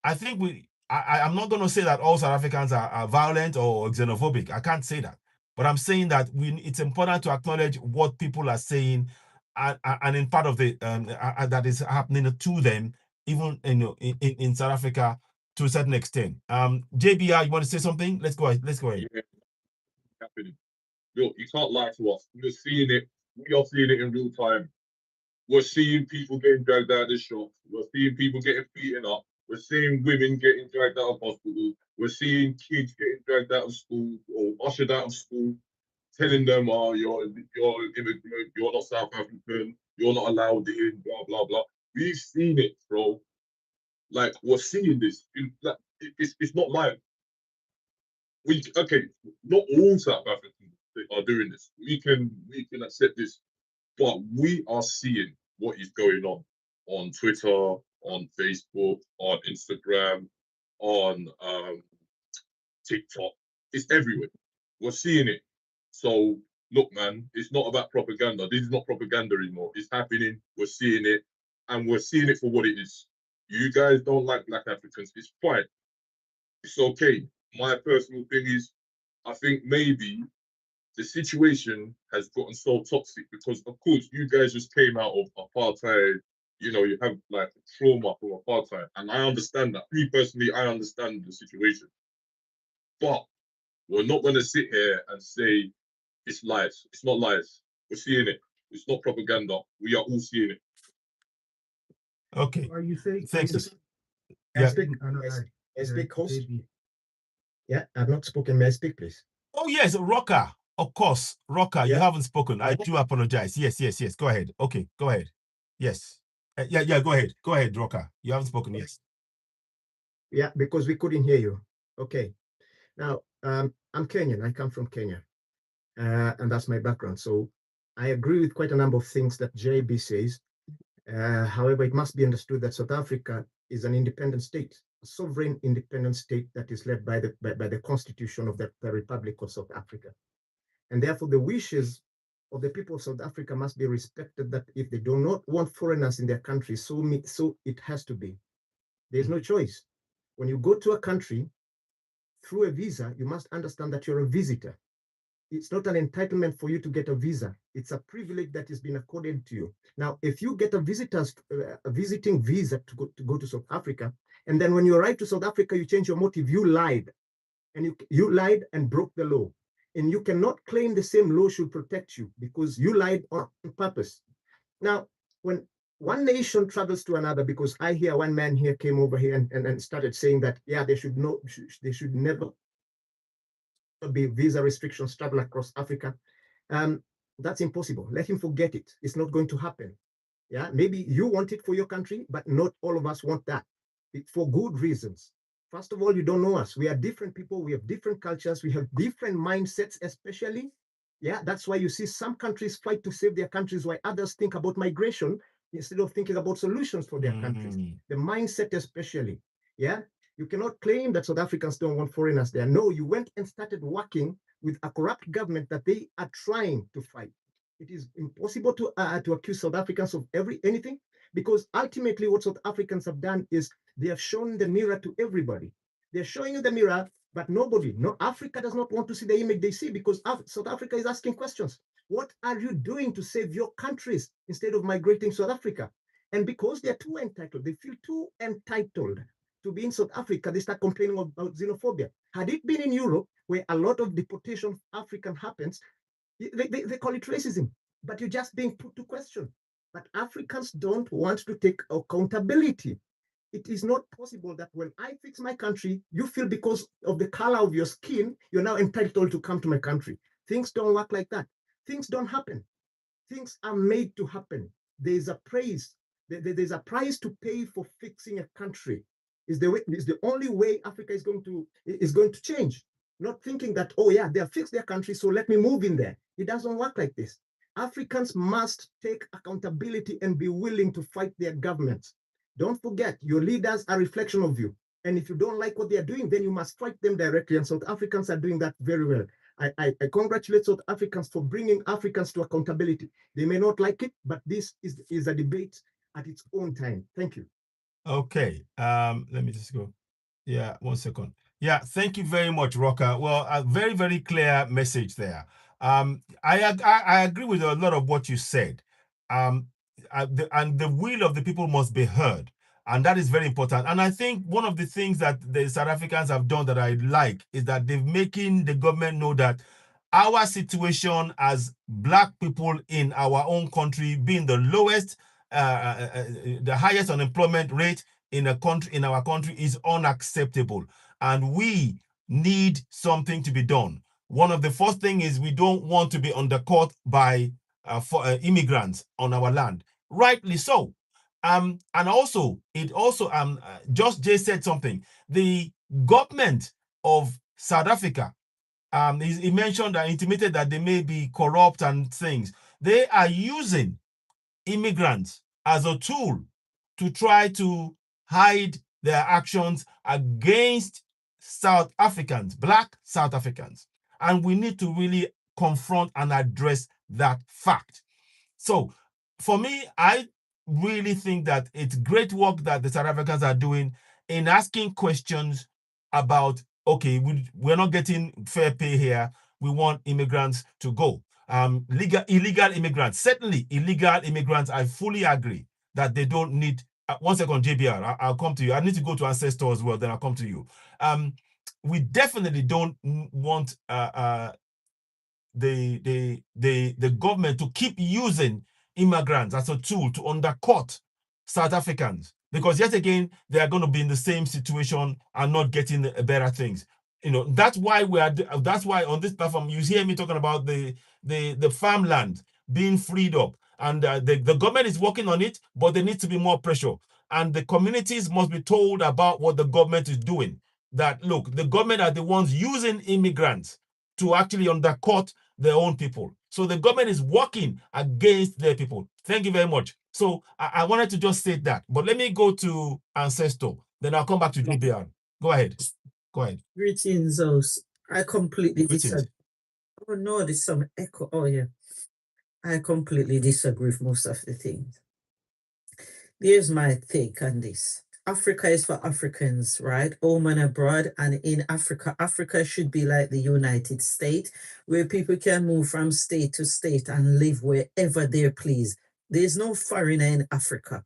I think I'm not going to say that all South Africans are violent or xenophobic. I can't say that. But I'm saying that it's important to acknowledge what people are saying, and in part of the that is happening to them, even in South Africa to a certain extent. JBR, you want to say something? Let's go ahead. Yeah, happening. Look, you can't lie to us. We're seeing it. We are seeing it in real time. We're seeing people getting dragged out of the shops. We're seeing people getting beaten up. We're seeing women getting dragged out of hospital. We're seeing kids getting dragged out of school or ushered out of school, telling them, "Oh, you're immigrant. You're not South African. You're not allowed in." Blah blah blah. We've seen it, bro. Like, we're seeing this. It's not like okay. Not all South Africans are doing this. We can accept this, but we are seeing what is going on Twitter, on Facebook, on Instagram, on TikTok. It's everywhere. We're seeing it. So look, man, it's not about propaganda. This is not propaganda anymore. It's happening. We're seeing it, and we're seeing it for what it is. You guys don't like Black Africans. It's fine. It's okay. My personal thing is, I think maybe the situation has gotten so toxic because, of course, you guys just came out of apartheid. You have like trauma from apartheid, and I understand that. Me personally, I understand the situation. But we're not going to sit here and say it's lies. It's not lies. We're seeing it. It's not propaganda. We are all seeing it. Okay. Are you saying? Thank you. May I Yeah. speak? May I speak, host? Yeah, I've not spoken. May I speak, please? Oh, yes, Rocker. Of course, Rocker, you Yeah. haven't spoken. I do apologize. Yes. Go ahead. Okay, go ahead. Yes. Yeah, go ahead. Go ahead, Rocker. You haven't spoken. Yes. Yeah, because we couldn't hear you. Okay. Now, I'm Kenyan. I come from Kenya, and that's my background. So I agree with quite a number of things that JB says. However, it must be understood that South Africa is an independent state, a sovereign independent state that is led by the constitution of the Republic of South Africa. And therefore, the wishes of the people of South Africa must be respected, that if they do not want foreigners in their country, so it has to be. There's no choice. When you go to a country through a visa, you must understand that you're a visitor. It's not an entitlement for you to get a visa. It's a privilege that has been accorded to you. Now, if you get a visiting visa to go to South Africa, and then when you arrive to South Africa, you change your motive, you lied. And you lied and broke the law. And you cannot claim the same law should protect you because you lied on purpose. Now, when one nation travels to another, because I hear one man here came over here and started saying that, yeah, they should never be visa restrictions travel across Africa. That's impossible. Let him forget it. It's not going to happen. Yeah, maybe you want it for your country, but not all of us want that for good reasons. First of all, you don't know us. We are different people. We have different cultures. We have different mindsets, especially. Yeah, that's why you see some countries fight to save their countries while others think about migration instead of thinking about solutions for their countries. The mindset, especially. Yeah, you cannot claim that South Africans don't want foreigners there. No, you went and started working with a corrupt government that they are trying to fight. It is impossible to accuse South Africans of anything, because ultimately what South Africans have done is they have shown the mirror to everybody. They're showing you the mirror, but Africa does not want to see the image they see, because South Africa is asking questions. What are you doing to save your countries instead of migrating to South Africa? And because they're too entitled, they feel too entitled to be in South Africa, they start complaining about xenophobia. Had it been in Europe, where a lot of deportation of African happens, they call it racism, but you're just being put to question. But Africans don't want to take accountability. It is not possible that when I fix my country, you feel because of the color of your skin, you're now entitled to come to my country. Things don't work like that. Things don't happen. Things are made to happen. There's a price. There's a price to pay for fixing a country. Is the only way Africa is going to change. Not thinking that, oh yeah, they have fixed their country, so let me move in there. It doesn't work like this. Africans must take accountability and be willing to fight their governments. Don't forget, your leaders are a reflection of you. And if you don't like what they are doing, then you must fight them directly. And South Africans are doing that very well. I congratulate South Africans for bringing Africans to accountability. They may not like it, but this is a debate at its own time. Thank you. Okay. Let me just go. Yeah, 1 second. Yeah, thank you very much, Rocker. Well, a very, very clear message there. I agree with a lot of what you said. And the will of the people must be heard. And that is very important. And I think one of the things that the South Africans have done that I like is that they're making the government know that our situation as Black people in our own country being the lowest, the highest unemployment rate in our country is unacceptable, and we need something to be done. One of the first things is we don't want to be undercut by immigrants on our land, rightly so. And also, Just Jay said something. The government of South Africa, he mentioned and intimated that they may be corrupt and things. They are using immigrants as a tool to try to hide their actions against South Africans, Black South Africans. And we need to really confront and address that fact. So for me, I really think that it's great work that the South Africans are doing in asking questions about, okay, we're not getting fair pay here. We want immigrants to go. Illegal immigrants, certainly illegal immigrants, I fully agree that they don't need. 1 second, JBR, I'll come to you. I need to go to Ancestor as well, then I'll come to you. we definitely don't want the government to keep using immigrants as a tool to undercut South Africans, because yet again they are going to be in the same situation and not getting better things. That's why that's why on this platform you hear me talking about the farmland being freed up, and the government is working on it, but there needs to be more pressure, and the communities must be told about what the government is doing. That look, the government are the ones using immigrants to actually undercut their own people. So the government is working against their people. Thank you very much. So I wanted to just say that, but let me go to Ancestor, then I'll come back to JBR. Go ahead. Go ahead. Greetings, I completely disagree. Oh no, there's some echo. Oh yeah. I completely disagree with most of the things. Here's my take on this. Africa is for Africans, right? Home and abroad. And in Africa, Africa should be like the United States, where people can move from state to state and live wherever they please. There's no foreigner in Africa,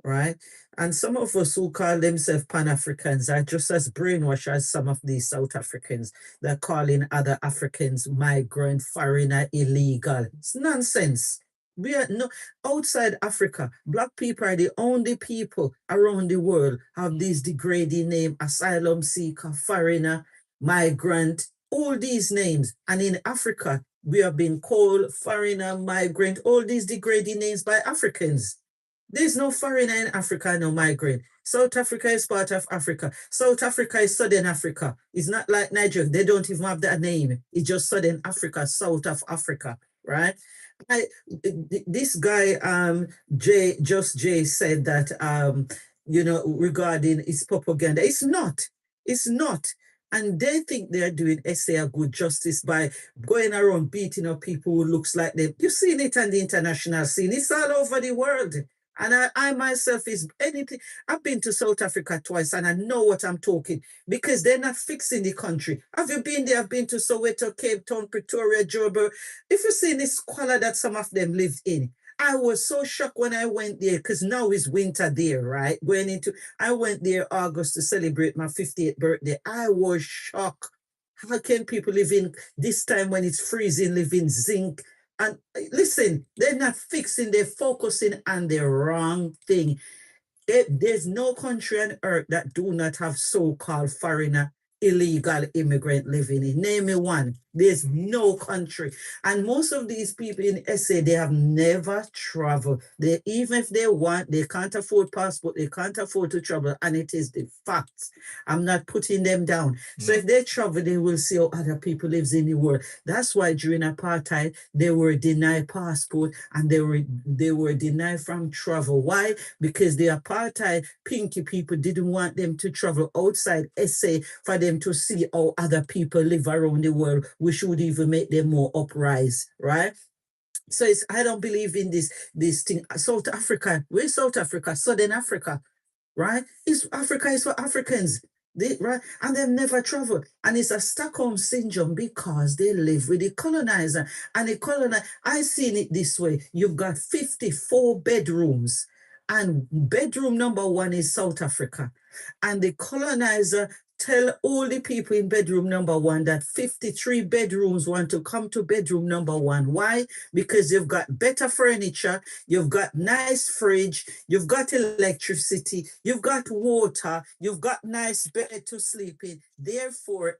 right? And some of us who call themselves Pan-Africans are just as brainwashed as some of these South Africans that are calling other Africans migrant, foreigner, illegal. It's nonsense. We are no outside Africa. Black people are the only people around the world have these degrading names: asylum seeker, foreigner, migrant, all these names. And in Africa, we are being called foreigner, migrant, all these degrading names by Africans. There's no foreigner in Africa, no migrant. South Africa is part of Africa. South Africa is Southern Africa. It's not like Nigeria. They don't even have that name. It's just Southern Africa, South of Africa, right? This guy, Jay said that, regarding his propaganda. It's not. It's not. And they think they're doing SA a good justice by going around beating up people who looks like them. You've seen it on the international scene. It's all over the world. And I myself is anything. I've been to South Africa twice and I know what I'm talking, because they're not fixing the country. Have you been there? I've been to Soweto, Cape Town, Pretoria, Joburg. If you see the squalor that some of them lived in, I was so shocked when I went there, because now it's winter there, right? I went there August to celebrate my 50th birthday. I was shocked. How can people live in this time when it's freezing, live in zinc? And listen, they're not fixing, they're focusing on the wrong thing. There's no country on earth that do not have so-called foreigner, illegal immigrant living in. Name me one. There's no country. And most of these people in SA, they have never traveled. Even if they want, they can't afford passport, they can't afford to travel. And it is the facts. I'm not putting them down. So if they travel, they will see how other people lives in the world. That's why during apartheid, they were denied passport and they were denied from travel. Why? Because the apartheid pinky people didn't want them to travel outside SA for them to see how other people live around the world. We should even make them more uprise, right? So I don't believe in this thing. South Africa, where's South Africa? Southern Africa, right? Africa is for Africans. Right? And they've never traveled. And it's a Stockholm syndrome because they live with the colonizer. And the colonizer, I seen it this way. You've got 54 bedrooms. And bedroom number 1 is South Africa. And the colonizer tell all the people in bedroom number 1 that 53 bedrooms want to come to bedroom number 1. Why? Because you've got better furniture, you've got nice fridge, you've got electricity, you've got water, you've got nice bed to sleep in. Therefore,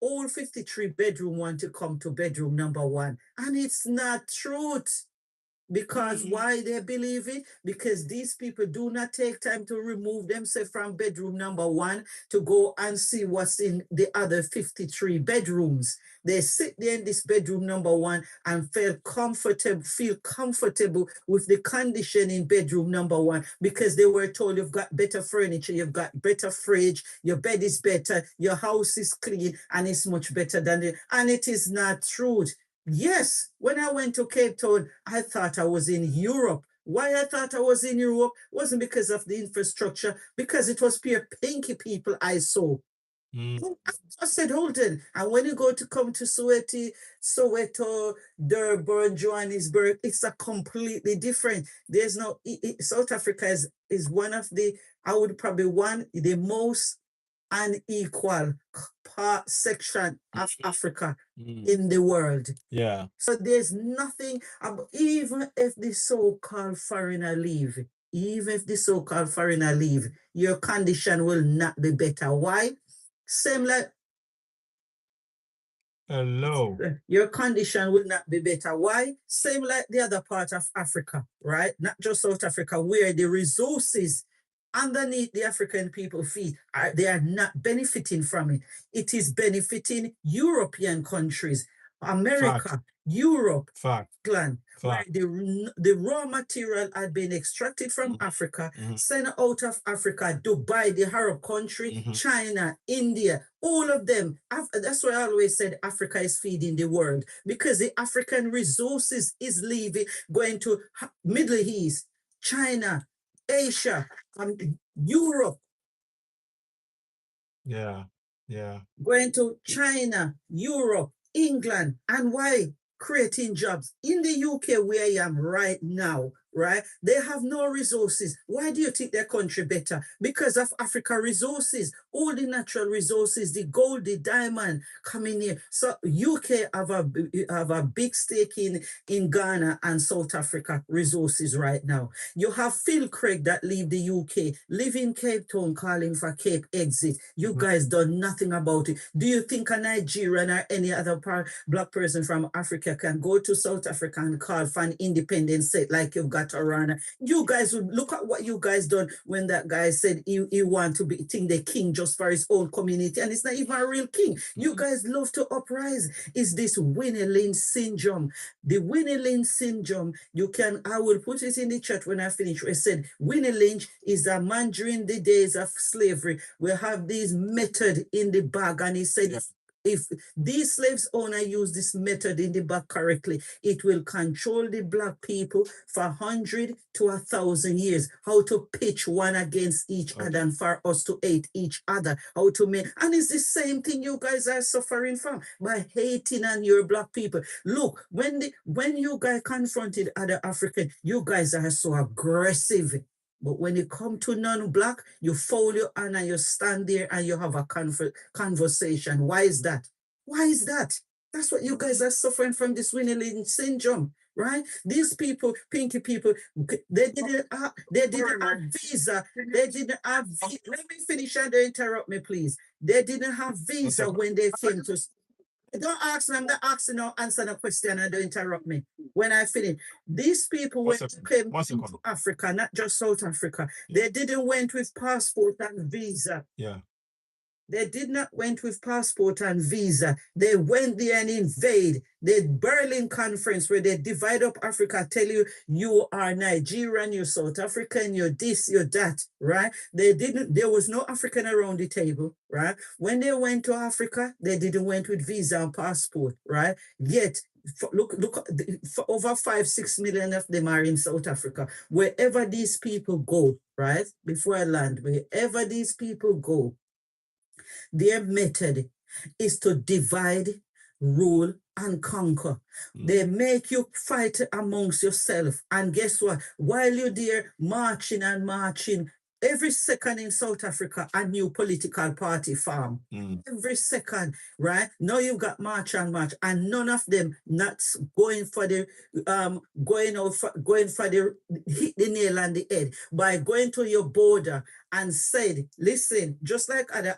all 53 bedroom want to come to bedroom number 1. And it's not truth. Because why they believe it? Because these people do not take time to remove themselves from bedroom number 1 to go and see what's in the other 53 bedrooms. They sit there in this bedroom number 1 and feel comfortable with the condition in bedroom number 1 because they were told you've got better furniture, you've got better fridge, your bed is better, your house is clean, and it's much better than and it is not true. Yes, when I went to Cape Town, I thought I was in Europe. Why I thought I was in Europe wasn't because of the infrastructure, because it was pure pinky people I saw. I said, hold on. And when you come to Soweto, Durban, Johannesburg, it's a completely different. There's no, South Africa is one of the, I would probably the most unequal section of Africa in the world. Yeah. So there's nothing, even if the so-called foreigner leave, your condition will not be better. Why? Same like Hello. your condition will not be better. Why? Same like the other part of Africa, right? Not just South Africa, where the resources underneath the African people feet, they are not benefiting from it. It is benefiting European countries, America, Fact. Europe, Fact. England, where Fact. the raw material had been extracted from Africa, sent out of Africa, Dubai, the Arab country, China, India, all of them. That's why I always said Africa is feeding the world, because the African resources is leaving, going to Middle East, China, Asia, Europe. Yeah. Yeah. Going to China, Europe, England. And why? Creating jobs. In the UK, where I am right now, right? They have no resources. Why do you think their country better? Because of Africa resources, all the natural resources, the gold, the diamond coming here. So UK have a big stake in Ghana and South Africa resources right now. You have Phil Craig that leave the UK, live in Cape Town, calling for Cape exit. You guys done nothing about it. Do you think a Nigerian or any other black person from Africa can go to South Africa and call for an independent state like you've got around? You guys would look at what you guys done when that guy said he want to think the king just for his own community, and it's not even a real king. You guys love to uprise. Is this Winnie Lynn syndrome? The Winnie Lynch syndrome, I will put it in the chat when I finish. I said Winnie Lynch is a man during the days of slavery. We have this method in the bag, and he said, if these slaves owner use this method in the back correctly, it will control the black people for 100 to 1,000 years. How to pitch one against each other and for us to hate each other. How to make, and it's the same thing you guys are suffering from by hating on your black people. Look, when you guys confronted other African, you guys are so aggressive. But when it come to non-black, you fold your hand and you stand there and you have a conversation. Why is that? Why is that? That's what you guys are suffering from, this Winnie Lynch syndrome, right? These people, pinky people, they didn't have visa. They didn't have. Let me finish and don't interrupt me, please. They didn't have visa when they came to. Don't ask me, I'm not asking no answer no question and don't interrupt me. When I finish, these people when came to Africa, not just South Africa, they didn't went with passport and visa. Yeah. They did not went with passport and visa. They went there and invade. The Berlin Conference where they divide up Africa, tell you, you are Nigerian, you're South African, you're this, you're that, right? There was no African around the table, right? When they went to Africa, they didn't went with visa and passport, right? Yet, look, for over 5-6 million of them are in South Africa. Wherever these people go, right? Before I land, wherever these people go, their method is to divide, rule, and conquer. They make you fight amongst yourself. And guess what? While you're there marching and marching, every second in South Africa, a new political party form. Every second, right? Now you've got march and march, and none of them not going for the hit the nail on the head by going to your border and said, listen, just like other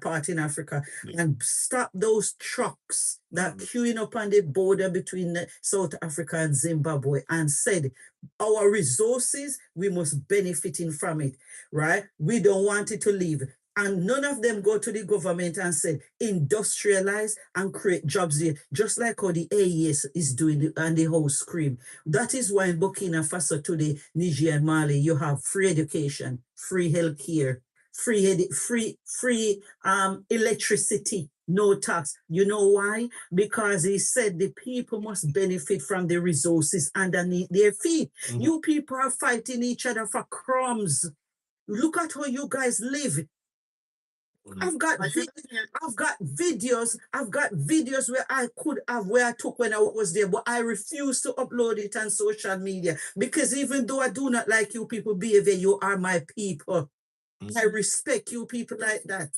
part in Africa, and stop those trucks that queuing up on the border between South Africa and Zimbabwe, and said, our resources, we must benefit from it, right? We don't want it to leave. And none of them go to the government and say, industrialize and create jobs there, just like how the AES is doing and the whole scream. That is why in Burkina Faso today, Niger and Mali, you have free education, free healthcare, free electricity, no tax. You know why? Because he said the people must benefit from the resources underneath their feet. You people are fighting each other for crumbs. Look at how you guys live. I've got videos where I took when I was there, but I refuse to upload it on social media, because even though I do not like you people behavior, you are my people. I respect you people like that.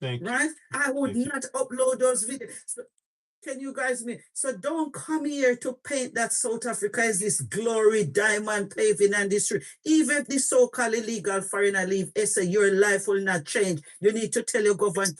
Thank you. Right? I would Thank you. not upload those videos. So, can you guys me? So don't come here to paint that South Africa is this glory diamond paving industry. Even if the so-called illegal foreigner leave, say your life will not change. You need to tell your government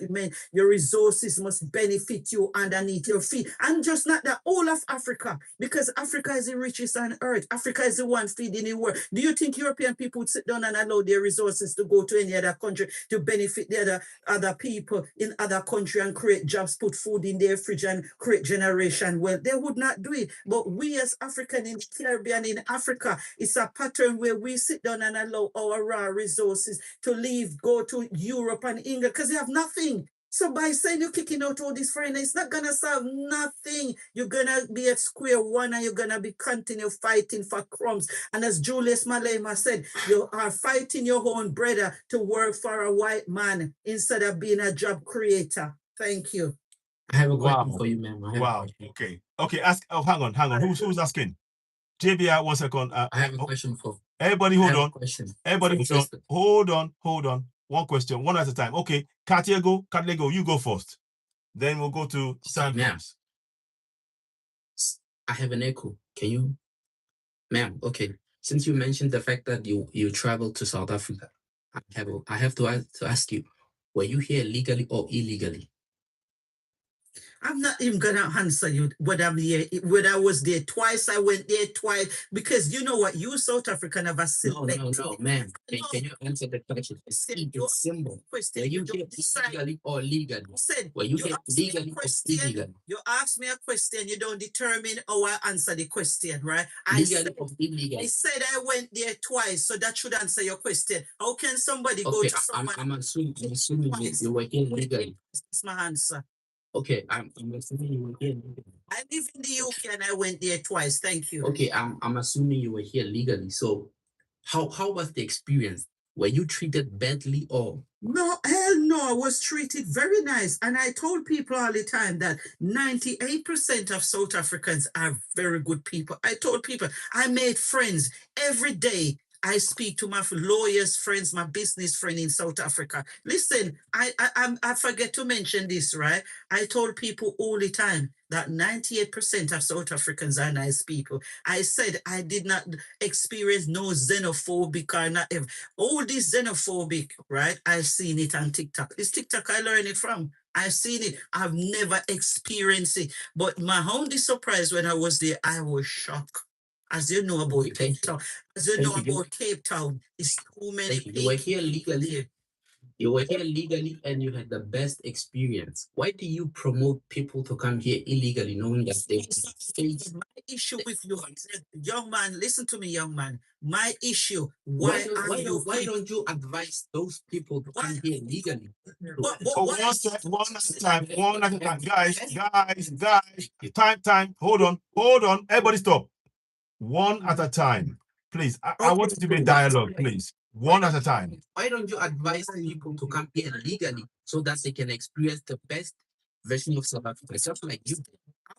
your resources must benefit you underneath your feet. And just not the whole of Africa, because Africa is the richest on earth. Africa is the one feeding the world. Do you think European people would sit down and allow their resources to go to any other country to benefit the other people in other country and create jobs, put food in their fridge and create generation? Well, they would not do it. But we as African in the Caribbean, in Africa, it's a pattern where we sit down and allow our raw resources to leave, go to Europe and England, because they have nothing. So by saying you're kicking out all these foreigners, it's not gonna solve nothing. You're gonna be at square one and you're gonna be continue fighting for crumbs. And as Julius Malema said, you are fighting your own brother to work for a white man instead of being a job creator. Thank you. I have a question for you, ma'am. Wow. Okay. Okay. Ask. Oh, hang on. Who's asking? JBI, 1 second. I have a question for. Everybody, hold on. Question. Everybody, hold on. One question, one at a time. Okay. Katlego, you go first. Then we'll go to Sanders. I have an echo. Can you, ma'am? Okay. Since you mentioned the fact that you traveled to South Africa, I have to ask you, were you here legally or illegally? I'm not even gonna answer you whether I'm here, whether I was there twice, I went there twice, because you know what, you South African have a select. No, ma'am. Can you answer the question? It's simple. Were you here legally or legally? Were you here legally or illegally? You ask me a question, you don't determine how I answer the question, right? Legally or illegally? I said I went there twice, so that should answer your question. How can somebody go to someone? I'm assuming you were here legally. That's my answer. Okay, I'm assuming you were here legally. I live in the UK and I went there twice. Thank you. Okay, I'm assuming you were here legally. So how was the experience? Were you treated badly or? No, hell no, I was treated very nice. And I told people all the time that 98% of South Africans are very good people. I told people, I made friends every day. I speak to my lawyers friends, my business friend in South Africa. Listen, I forget to mention this, right? I told people all the time that 98% of South Africans are nice people. I said I did not experience no xenophobic or not. All this xenophobic, right? I've seen it on TikTok. It's TikTok I learned it from. I've seen it. I've never experienced it. But my only surprise when I was there, I was shocked. As you know about Cape Town, about Cape Town, it's too many people. You were here legally. You were here legally and you had the best experience. Why do you promote people to come here illegally, knowing that they face? My issue with you, young man, listen to me, young man. My issue, why don't you advise those people to come here legally? One at a time. Guys, time. Hold on. Everybody stop. One at a time. Please, I want it to be dialogue, please. One at a time. Why don't you advise people to come here legally so that they can experience the best version of South Africa, just like you?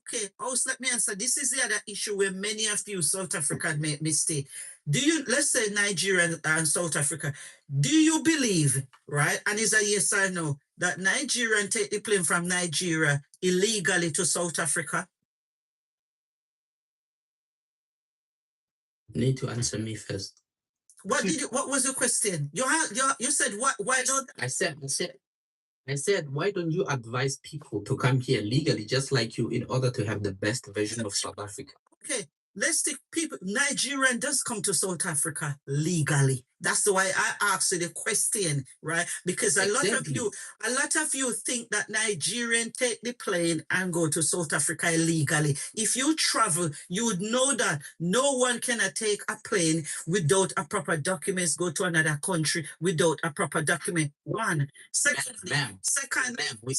Okay, let me answer. This is the other issue where many of you South African make mistake. Let's say Nigeria and South Africa, do you believe, right, and is a yes or no, that Nigerian take the plane from Nigeria illegally to South Africa? You need to answer me first. What was your question? You said what? Why don't I said, why don't you advise people to come here legally, just like you, in order to have the best version of South Africa? Okay, let's take people. Nigerian does come to South Africa legally. That's why I asked you the question, right? Because a lot of you think that Nigerian take the plane and go to South Africa illegally. If you travel, you would know that no one cannot take a plane without a proper documents, go to another country without a proper document. One. Secondly, we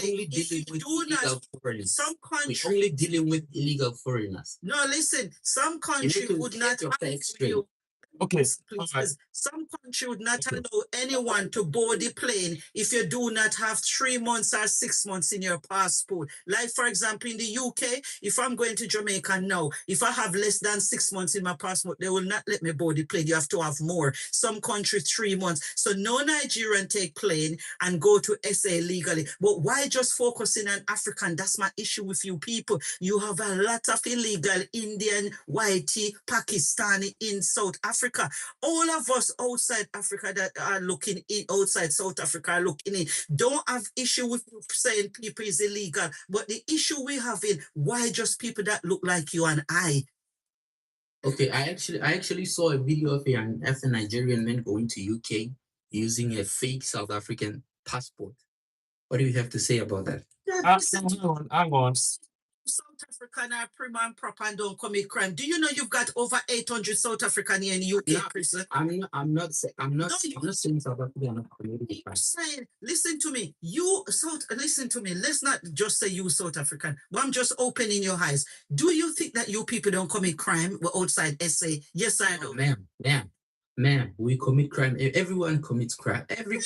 only dealing with illegal foreigners. We're only dealing with illegal foreigners. No, listen, some country would not ask you. Okay. Please. Some country would not allow anyone to board the plane if you do not have 3 months or 6 months in your passport. Like, for example, in the UK, if I'm going to Jamaica now, if I have less than 6 months in my passport, they will not let me board the plane. You have to have more. Some country 3 months. So no Nigerian take plane and go to SA legally. But why just focusing on African? That's my issue with you people. You have a lot of illegal Indian, Whitey, Pakistani in South Africa. All of us outside Africa that are looking in, outside South Africa are looking in, don't have issue with saying people is illegal. But the issue we have in, why just people that look like you and I? Okay, I actually saw a video of a Nigerian man going to UK using a fake South African passport. What do you have to say about that? Hang on. South African are prim and proper and don't commit crime. Do you know you've got over 800 South African here in UK prison? I'm not saying South Africa are not committing crime. Saying, listen to me. Listen to me. Let's not just say you South African. But I'm just opening your eyes. Do you think that you people don't commit crime outside SA? Yes, I know. Ma'am, we commit crime. Everyone commits crime. Every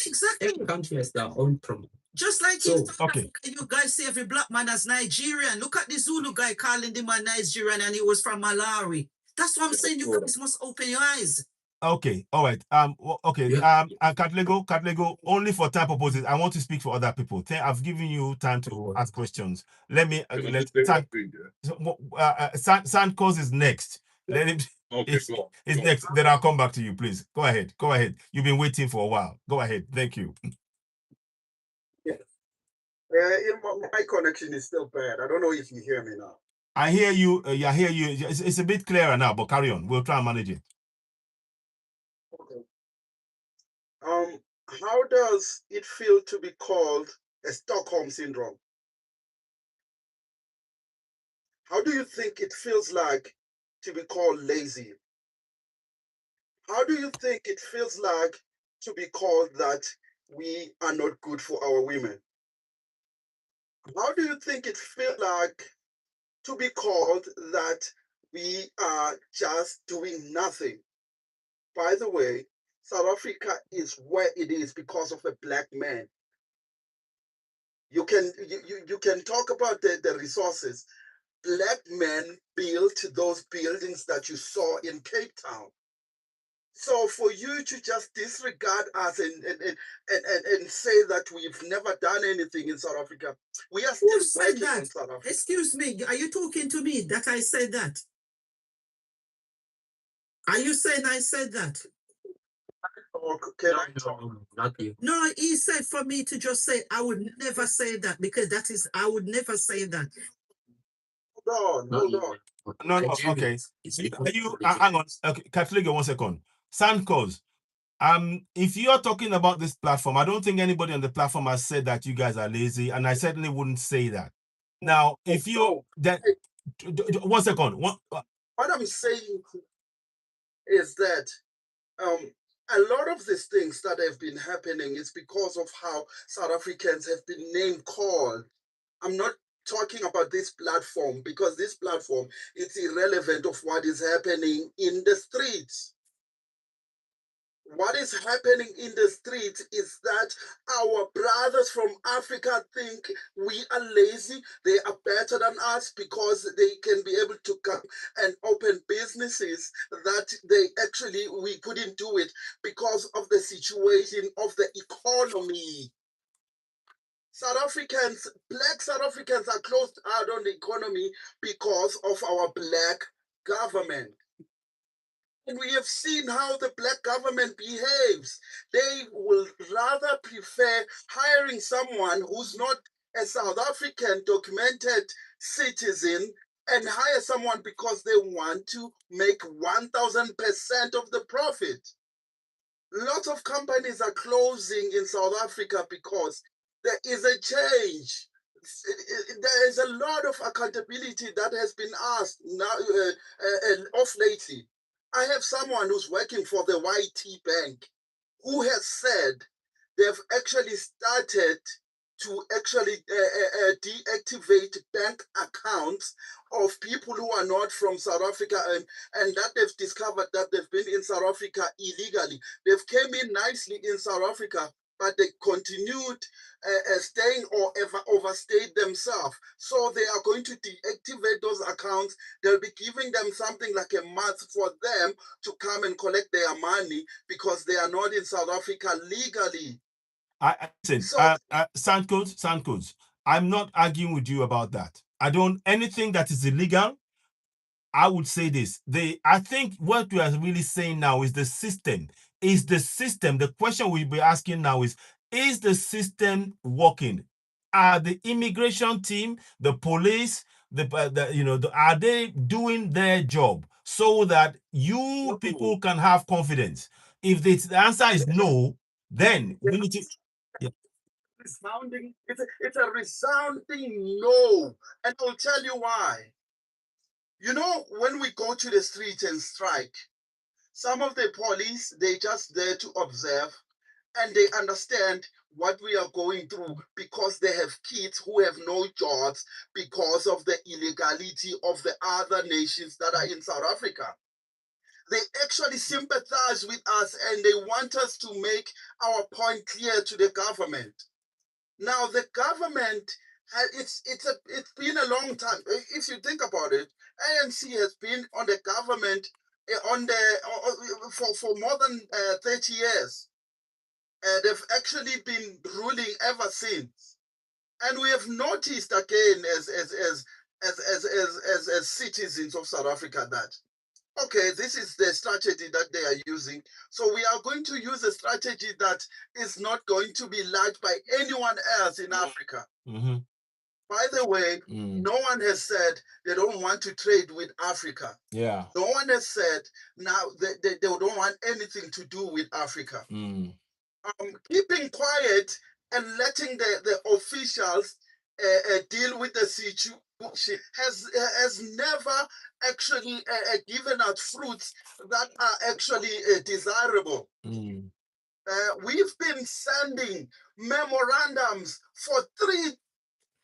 country has their own problem. Just like in South Africa, you guys say every black man as Nigerian. Look at the Zulu guy calling the man Nigerian and he was from Malawi. That's what I'm saying. You guys must open your eyes. Okay, all right. Okay. Katlego, only for time purposes. I want to speak for other people. I've given you time to ask questions. Let me Sandcause is next. Let him. Okay, it's next. Then I'll come back to you, please. Go ahead. You've been waiting for a while. Go ahead. Thank you. My connection is still bad. I don't know if you hear me now. I hear you. I hear you. It's a bit clearer now, but carry on. We'll try and manage it. Okay. How does it feel to be called a Stockholm syndrome? How do you think it feels like to be called lazy? How do you think it feels like to be called that we are not good for our women? How do you think it feels like to be called that we are just doing nothing? By the way, South Africa is where it is because of a black man. You can talk about the resources. Black men built those buildings that you saw in Cape Town. So for you to just disregard us and say that we've never done anything in South Africa, we are still working on South Africa. Excuse me, are you talking to me that I said that? Are you saying I said that? Not you. No, he said for me to just say I would never say that because I would never say that. No. No, okay. Hang on. Okay, Kathleen, 1 second. Sandcause. If you're talking about this platform, I don't think anybody on the platform has said that you guys are lazy, and I certainly wouldn't say that. Now, if you that 1 second. What I'm saying is that a lot of these things that have been happening is because of how South Africans have been name called. I'm not talking about this platform because this platform is irrelevant of what is happening in the streets. What is happening in the streets is that our brothers from Africa think we are lazy. They are better than us because they can be able to come and open businesses that we couldn't do it because of the situation of the economy. Black South Africans are closed out on the economy because of our black government. And we have seen how the black government behaves. They will rather prefer hiring someone who's not a South African documented citizen and hire someone because they want to make 1,000% of the profit. Lots of companies are closing in South Africa because there is a change. There is a lot of accountability that has been asked now of lately. I have someone who's working for the YT Bank who has said they've actually started to actually deactivate bank accounts of people who are not from South Africa, and that they've discovered that they've been in South Africa illegally. They've came in nicely in South Africa, but they continued staying or ever overstayed themselves. So they are going to deactivate those accounts. They'll be giving them something like a month for them to come and collect their money because they are not in South Africa legally. Listen, So, Sandcoats, I'm not arguing with you about that. Anything that is illegal, I would say this. I think what we are really saying now is the system. Is the system, the question we'll be asking now is the system working? Are the immigration team, the police, are they doing their job so that you people can have confidence? If the answer is no, then we need to. It's a resounding no, and I'll tell you why. You know, when we go to the street and strike, some of the police, they just there to observe, and they understand what we are going through because they have kids who have no jobs because of the illegality of the other nations that are in South Africa. They actually sympathize with us and they want us to make our point clear to the government. Now, the government, it's been a long time. If you think about it, ANC has been on the government for more than 30 years. They've actually been ruling ever since. And we have noticed again as citizens of South Africa that, okay, this is the strategy that they are using. So we are going to use a strategy that is not going to be liked by anyone else in Africa. Mm-hmm. By the way, no one has said they don't want to trade with Africa. Yeah. No one has said now they don't want anything to do with Africa. Keeping quiet and letting the officials deal with the situation has never actually given us fruits that are actually desirable. We've been sending memorandums for 3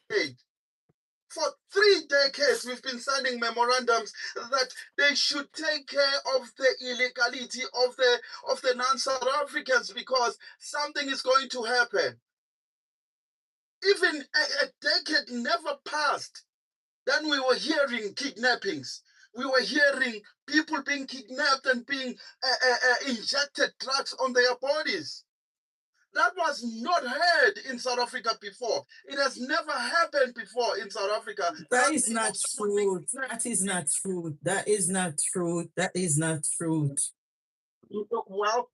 decades. For 3 decades, we've been sending memorandums that they should take care of the illegality of the non-South Africans because something is going to happen. Even a decade never passed. Then we were hearing kidnappings. We were hearing people being kidnapped and being injected drugs on their bodies. That was not heard in South Africa before. It has never happened before in South Africa. That is not true. That is not true. That is not true. That is not true. Well,